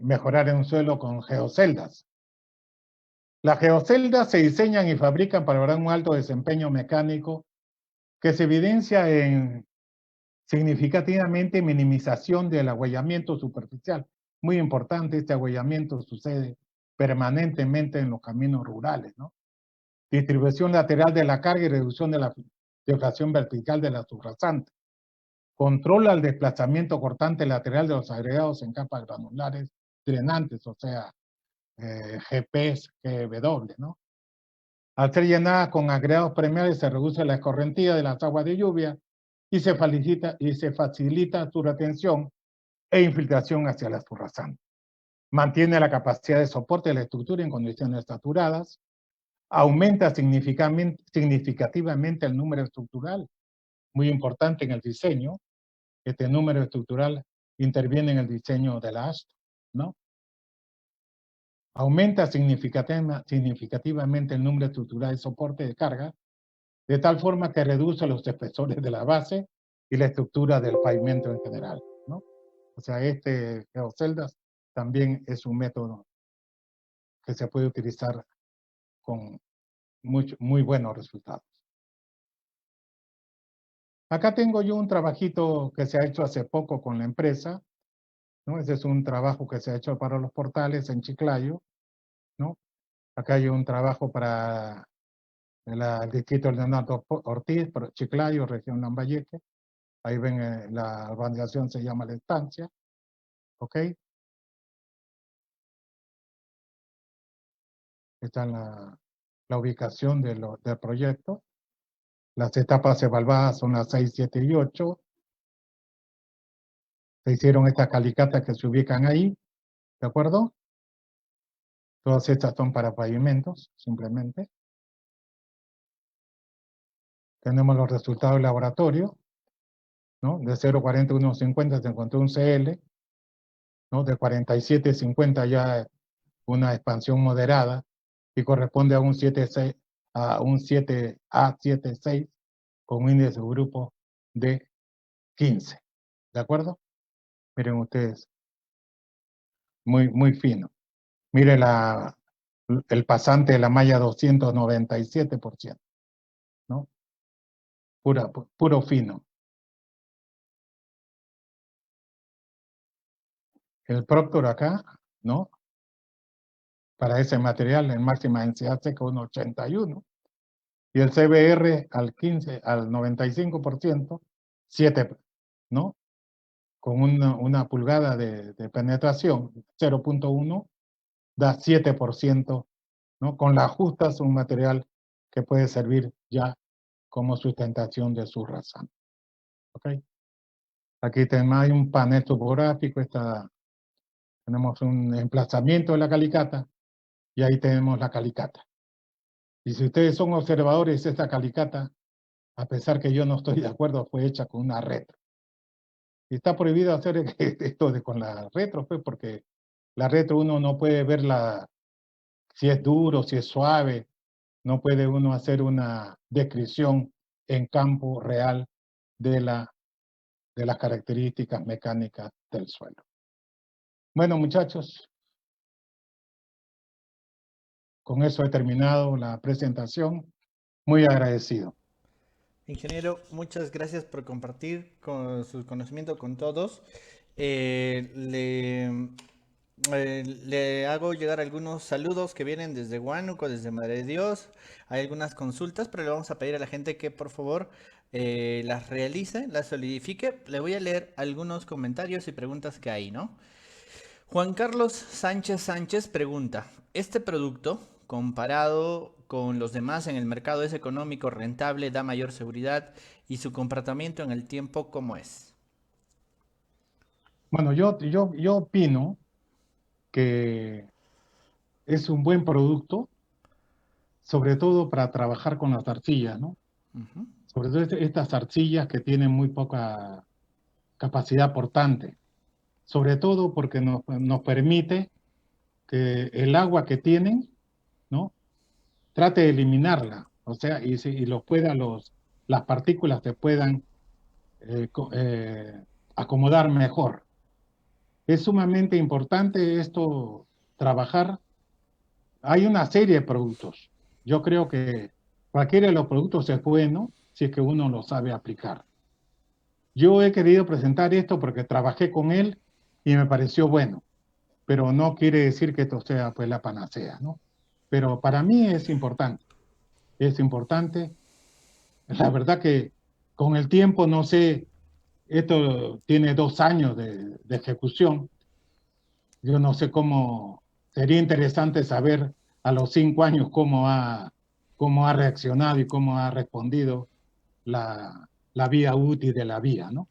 mejorar en un suelo con geoceldas. Las geoceldas se diseñan y fabrican para lograr un alto desempeño mecánico que se evidencia en significativamente minimización del agüellamiento superficial. Muy importante, este agüellamiento sucede permanentemente en los caminos rurales, ¿no? Distribución lateral de la carga y reducción de la deflación vertical de la subrasante. Controla el desplazamiento cortante lateral de los agregados en capas granulares drenantes, o sea, GPs, GW, ¿no? Al ser llenada con agregados permeables se reduce la escorrentía de las aguas de lluvia y se facilita su retención e infiltración hacia la subrasante. Mantiene la capacidad de soporte de la estructura en condiciones saturadas, aumenta significativamente el número estructural, muy importante en el diseño. Este número estructural interviene en el diseño de la asta, ¿no? Aumenta significativamente el número estructural de soporte de carga, de tal forma que reduce los espesores de la base y la estructura del pavimento en general, ¿no? O sea, este geoceldas también es un método que se puede utilizar con muy buenos resultados. Acá tengo yo un trabajito que se ha hecho hace poco con la empresa, ¿no? Ese es un trabajo que se ha hecho para los portales en Chiclayo, ¿no? Acá hay un trabajo para el distrito Leonardo Ortiz, para Chiclayo, región Lambayeque. Ahí ven, la urbanización se llama La Estancia, ¿ok? Está en la ubicación del proyecto. Las etapas evaluadas son las 6, 7 y 8. Se hicieron estas calicatas que se ubican ahí, ¿de acuerdo? Todas estas son para pavimentos, simplemente. Tenemos los resultados del laboratorio, ¿no? De 0,40 a 1,50 se encontró un CL, ¿no? De 47,50 ya una expansión moderada y corresponde a un 7,6, a un 7A76 con un índice de grupo de 15. ¿De acuerdo? Miren ustedes, muy fino. Mire el pasante de la malla 297%, ¿no? Puro fino. El Proctor acá, ¿no? Para ese material en máxima densidad seca 1,81. Y el CBR al 95%, 7, ¿no? Con una pulgada de penetración, 0,1, da 7%, ¿no? Con las justas, un material que puede servir ya como sustentación de su rasante. ¿Ok? Aquí hay un panel topográfico, tenemos un emplazamiento de la calicata y ahí tenemos la calicata. Y si ustedes son observadores, esta calicata, a pesar que yo no estoy de acuerdo, fue hecha con una retro. Y está prohibido hacer esto con la retro, pues, porque la retro uno no puede ver si es duro, si es suave, no puede uno hacer una descripción en campo real de las características mecánicas del suelo. Bueno, muchachos, con eso he terminado la presentación. Muy agradecido. Ingeniero, muchas gracias por compartir con su conocimiento con todos. Le hago llegar algunos saludos que vienen desde Huánuco, desde Madre de Dios. Hay algunas consultas, pero le vamos a pedir a la gente que por favor las realice, las solidifique. Le voy a leer algunos comentarios y preguntas que hay, ¿no? Juan Carlos Sánchez Sánchez pregunta, ¿este producto, comparado con los demás en el mercado, es económico, rentable, da mayor seguridad y su comportamiento en el tiempo cómo es? Bueno, yo opino que es un buen producto, sobre todo para trabajar con las arcillas, ¿no? Ujú. Sobre todo estas arcillas que tienen muy poca capacidad portante, sobre todo porque nos permite que el agua que tienen, ¿no? Trate de eliminarla, o sea, y las partículas se puedan acomodar mejor. Es sumamente importante esto, trabajar. Hay una serie de productos. Yo creo que cualquiera de los productos es bueno si es que uno lo sabe aplicar. Yo he querido presentar esto porque trabajé con él y me pareció bueno, pero no quiere decir que esto sea pues la panacea, ¿no? Pero para mí es importante. Es importante. La verdad que con el tiempo, no sé, esto tiene 2 años de ejecución. Yo no sé cómo, sería interesante saber a los 5 años cómo ha reaccionado y cómo ha respondido la vía útil de la vía, ¿no?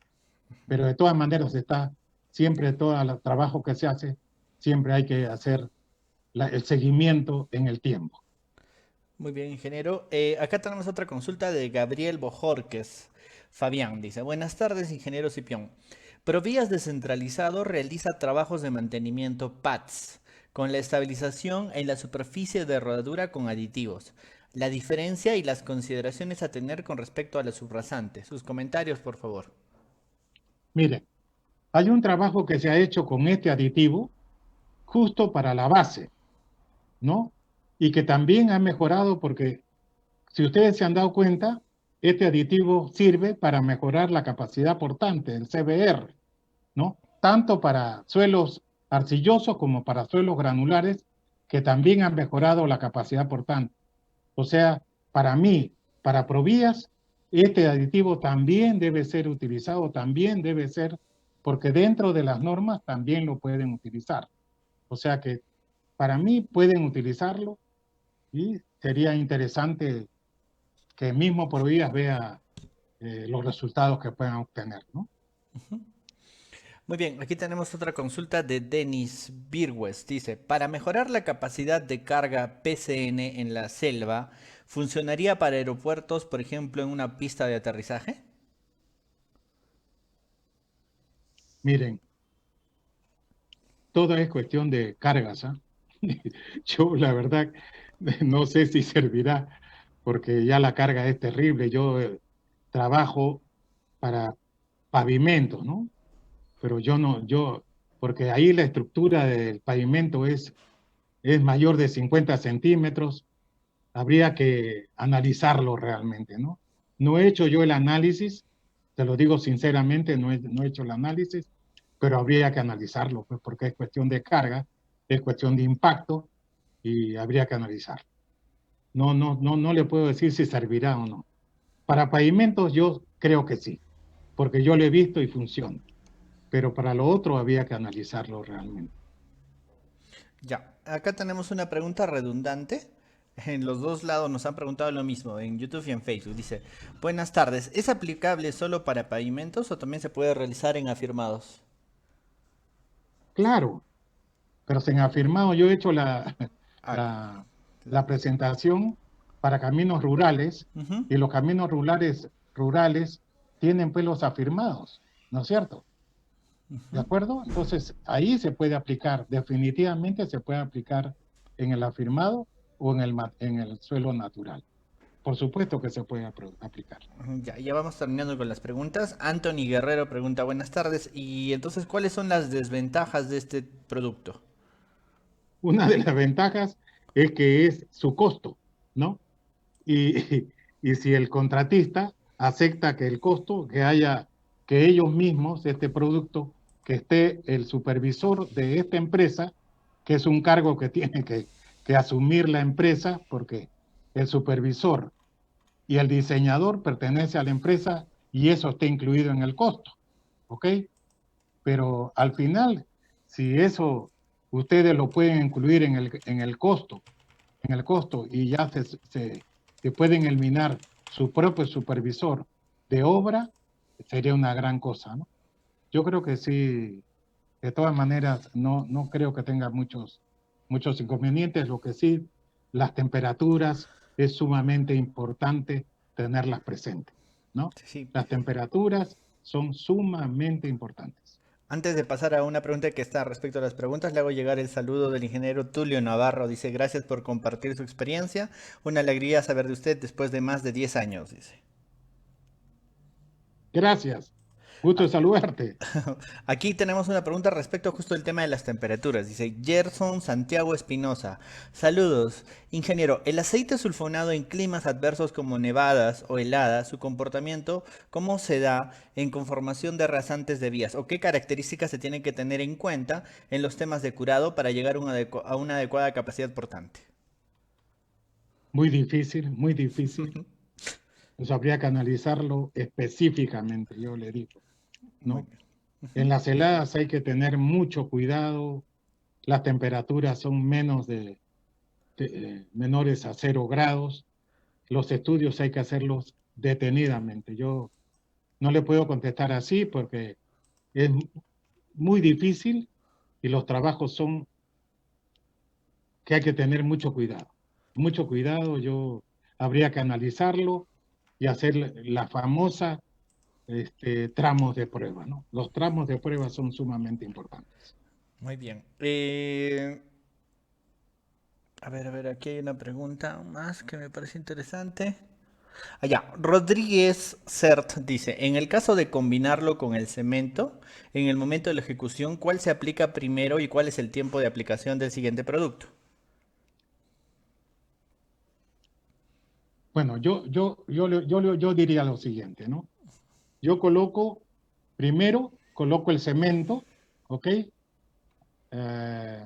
Pero de todas maneras siempre todo el trabajo que se hace, siempre hay que hacer el seguimiento en el tiempo. Muy bien, ingeniero. Acá tenemos otra consulta de Gabriel Bojorques. Fabián dice, buenas tardes, ingeniero Cipión. Provías descentralizado realiza trabajos de mantenimiento PATS con la estabilización en la superficie de rodadura con aditivos. La diferencia y las consideraciones a tener con respecto a la subrasante. Sus comentarios, por favor. Mire, hay un trabajo que se ha hecho con este aditivo justo para la base, ¿no? Y que también ha mejorado porque, si ustedes se han dado cuenta, este aditivo sirve para mejorar la capacidad portante, el CBR, ¿no? Tanto para suelos arcillosos como para suelos granulares, que también han mejorado la capacidad portante. O sea, para mí, para Provías, este aditivo también debe ser utilizado, también debe ser, porque dentro de las normas también lo pueden utilizar. O sea que para mí pueden utilizarlo y sería interesante que mismo Provías vea los resultados que puedan obtener, ¿no? Muy bien, aquí tenemos otra consulta de Denis Birwes. Dice, para mejorar la capacidad de carga PCN en la selva, ¿funcionaría para aeropuertos, por ejemplo, en una pista de aterrizaje? Miren, todo es cuestión de cargas, ¿ah? Yo, la verdad, no sé si servirá, porque ya la carga es terrible. Yo trabajo para pavimentos, ¿no? Pero yo no, porque ahí la estructura del pavimento es es mayor de 50 centímetros, habría que analizarlo realmente, ¿no? No he hecho yo el análisis, te lo digo sinceramente, no he hecho el análisis, pero habría que analizarlo, pues, porque es cuestión de carga, es cuestión de impacto y habría que analizarlo. No le puedo decir si servirá o no. Para pavimentos yo creo que sí, porque yo lo he visto y funciona, pero para lo otro había que analizarlo realmente. Ya, acá tenemos una pregunta redundante. En los dos lados nos han preguntado lo mismo, en YouTube y en Facebook. Dice, buenas tardes, ¿es aplicable solo para pavimentos o también se puede realizar en afirmados? Claro, pero sin afirmado yo he hecho Ah, la, la- la presentación para caminos rurales Ujú. y los caminos rurales tienen pues los afirmados, ¿no es cierto? ¿De acuerdo? Entonces ahí se puede aplicar, definitivamente se puede aplicar en el afirmado o en el suelo natural. Por supuesto que se puede aplicar. Ya, ya vamos terminando con las preguntas. Anthony Guerrero pregunta, buenas tardes. Y entonces, ¿cuáles son las desventajas de este producto? Una de las ventajas es que es su costo, ¿no? Y si el contratista acepta que el costo, que ellos mismos, este producto, que esté el supervisor de esta empresa, que es un cargo que tiene que asumir la empresa, porque el supervisor y el diseñador pertenece a la empresa y eso está incluido en el costo, ¿ok? Pero al final, si eso ustedes lo pueden incluir en el costo y ya se pueden eliminar su propio supervisor de obra, sería una gran cosa, ¿no? Yo creo que sí, de todas maneras, no creo que tenga muchos inconvenientes, lo que sí, las temperaturas es sumamente importante tenerlas presentes, ¿no? Sí. Las temperaturas son sumamente importantes. Antes de pasar a una pregunta que está respecto a las preguntas, le hago llegar el saludo del ingeniero Tulio Navarro. Dice, gracias por compartir su experiencia. Una alegría saber de usted después de más de 10 años, dice. Gracias, gusto saludarte. Aquí tenemos una pregunta respecto justo al tema de las temperaturas. Dice Gerson Santiago Espinosa. Saludos. Ingeniero, ¿el aceite sulfonado en climas adversos como nevadas o heladas, su comportamiento, cómo se da en conformación de rasantes de vías? ¿O qué características se tienen que tener en cuenta en los temas de curado para llegar a una adecuada capacidad portante? Muy difícil, muy difícil. Pues habría que analizarlo específicamente, yo le digo, Muy ¿no? bien. En las heladas hay que tener mucho cuidado, las temperaturas son menores a 0 grados, los estudios hay que hacerlos detenidamente. Yo no le puedo contestar así porque es muy difícil y los trabajos son que hay que tener mucho cuidado. Mucho cuidado, yo habría que analizarlo y hacer la famosa tramos de prueba, ¿no? Los tramos de prueba son sumamente importantes. Muy bien. A ver, aquí hay una pregunta más que me parece interesante. Allá, Rodríguez Cert dice, en el caso de combinarlo con el cemento, en el momento de la ejecución, ¿cuál se aplica primero y cuál es el tiempo de aplicación del siguiente producto? Bueno, yo diría lo siguiente, ¿no? Yo primero coloco el cemento, ¿ok? Eh,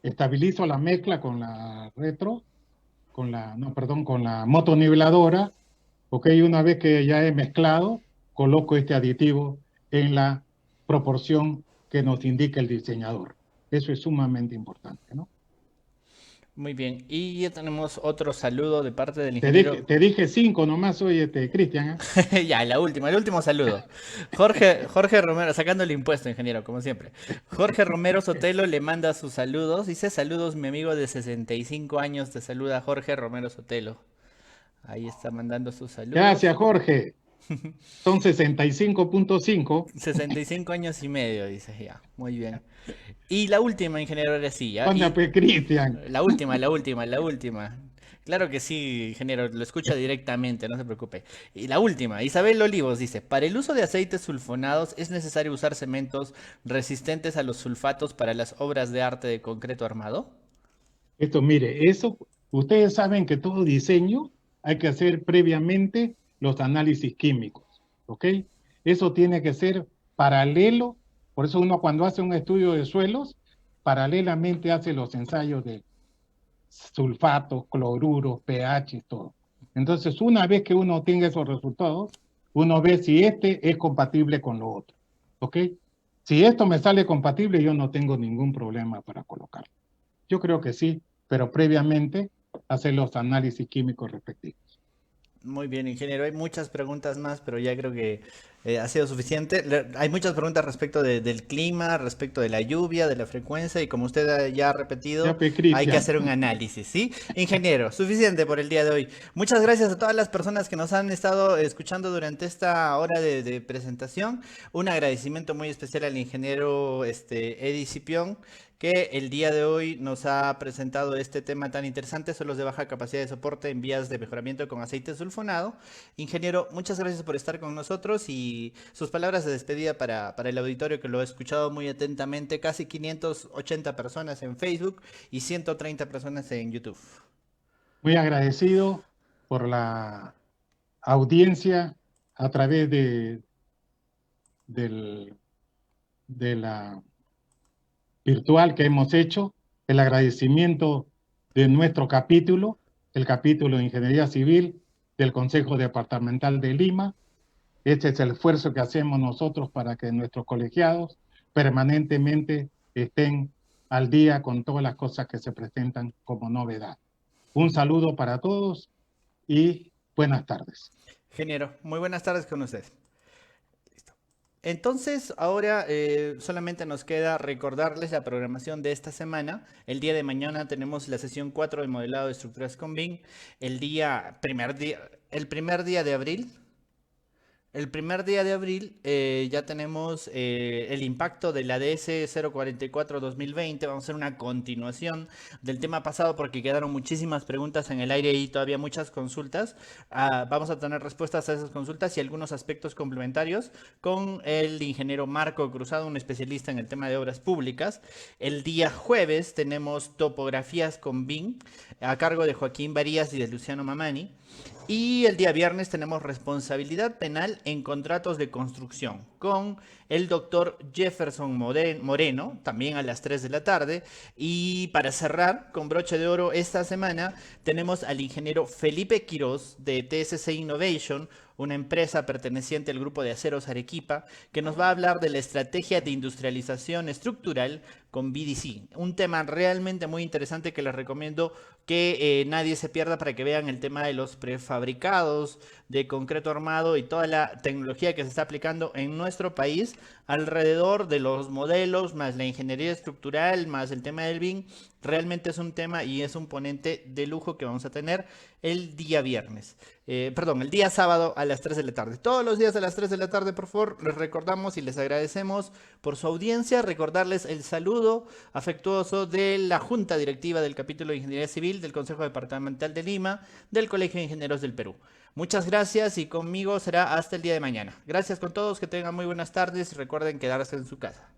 estabilizo la mezcla con la no, perdón, con la motoniveladora, ¿ok? Una vez que ya he mezclado, coloco este aditivo en la proporción que nos indica el diseñador. Eso es sumamente importante, ¿no? Muy bien, y ya tenemos otro saludo de parte del ingeniero. Te dije 5 nomás, oye, Cristian, ¿eh? Ya, la última, el último saludo. Jorge Romero, sacando el impuesto, ingeniero, como siempre. Jorge Romero Sotelo le manda sus saludos. Dice saludos, mi amigo de 65 años. Te saluda Jorge Romero Sotelo. Ahí está mandando sus saludos. Gracias, Jorge. Son 65.5. 65 años y medio, dice ya. Muy bien. Y la última, ingeniero, ahora sí, ¿ya? Anda, Y pues, Cristian. la última. Claro que sí, ingeniero, lo escucha directamente, no se preocupe. Y la última, Isabel Olivos dice, para el uso de aceites sulfonados es necesario usar cementos resistentes a los sulfatos para las obras de arte de concreto armado. Esto, mire, eso, ustedes saben que todo diseño hay que hacer previamente los análisis químicos, ¿ok? Eso tiene que ser paralelo, por eso uno cuando hace un estudio de suelos, paralelamente hace los ensayos de sulfatos, cloruros, pH, todo. Entonces, una vez que uno tenga esos resultados, uno ve si este es compatible con lo otro, ¿ok? Si esto me sale compatible, yo no tengo ningún problema para colocarlo. Yo creo que sí, pero previamente hacer los análisis químicos respectivos. Muy bien, ingeniero. Hay muchas preguntas más, pero ya creo que ha sido suficiente. Hay muchas preguntas respecto del clima, respecto de la lluvia, de la frecuencia, y como usted ya ha repetido, Ya, pe, hay que Cristian. hacer un análisis, ¿sí? Ingeniero, suficiente por el día de hoy. Muchas gracias a todas las personas que nos han estado escuchando durante esta hora de presentación. Un agradecimiento muy especial al ingeniero Eddie Cipión, que el día de hoy nos ha presentado este tema tan interesante, suelos de baja capacidad de soporte en vías de mejoramiento con aceite sulfonado. Ingeniero, muchas gracias por estar con nosotros y sus palabras de despedida para el auditorio que lo ha escuchado muy atentamente, casi 580 personas en Facebook y 130 personas en YouTube. Muy agradecido por la audiencia a través del, de la virtual que hemos hecho, el agradecimiento de nuestro capítulo, el capítulo de Ingeniería Civil del Consejo Departamental de Lima. Este es el esfuerzo que hacemos nosotros para que nuestros colegiados permanentemente estén al día con todas las cosas que se presentan como novedad. Un saludo para todos y buenas tardes. Ingeniero, muy buenas tardes con usted. Entonces, ahora solamente nos queda recordarles la programación de esta semana. El día de mañana tenemos la sesión 4 de modelado de estructuras con BIM. El primer día de abril. El primer día de abril ya tenemos el impacto de la DS 044-2020. Vamos a hacer una continuación del tema pasado porque quedaron muchísimas preguntas en el aire y todavía muchas consultas. Vamos a tener respuestas a esas consultas y algunos aspectos complementarios con el ingeniero Marco Cruzado, un especialista en el tema de obras públicas. El día jueves tenemos topografías con BIM a cargo de Joaquín Varías y de Luciano Mamani. Y el día viernes tenemos responsabilidad penal en contratos de construcción con el doctor Jefferson Moreno, también a las 3 de la tarde. Y para cerrar con broche de oro esta semana tenemos al ingeniero Felipe Quiroz de TSC Innovation, una empresa perteneciente al grupo de aceros Arequipa, que nos va a hablar de la estrategia de industrialización estructural con BDC. Un tema realmente muy interesante que les recomiendo que nadie se pierda para que vean el tema de los prefabricados de concreto armado y toda la tecnología que se está aplicando en nuestro país alrededor de los modelos, más la ingeniería estructural, más el tema del BIM. Realmente es un tema y es un ponente de lujo que vamos a tener el día viernes. Perdón, el día sábado a las 3 de la tarde. Todos los días a las 3 de la tarde, por favor, les recordamos y les agradecemos por su audiencia. Recordarles el saludo afectuoso de la Junta Directiva del Capítulo de Ingeniería Civil del Consejo Departamental de Lima, del Colegio de Ingenieros del Perú. Muchas gracias y conmigo será hasta el día de mañana. Gracias con todos, que tengan muy buenas tardes y recuerden quedarse en su casa.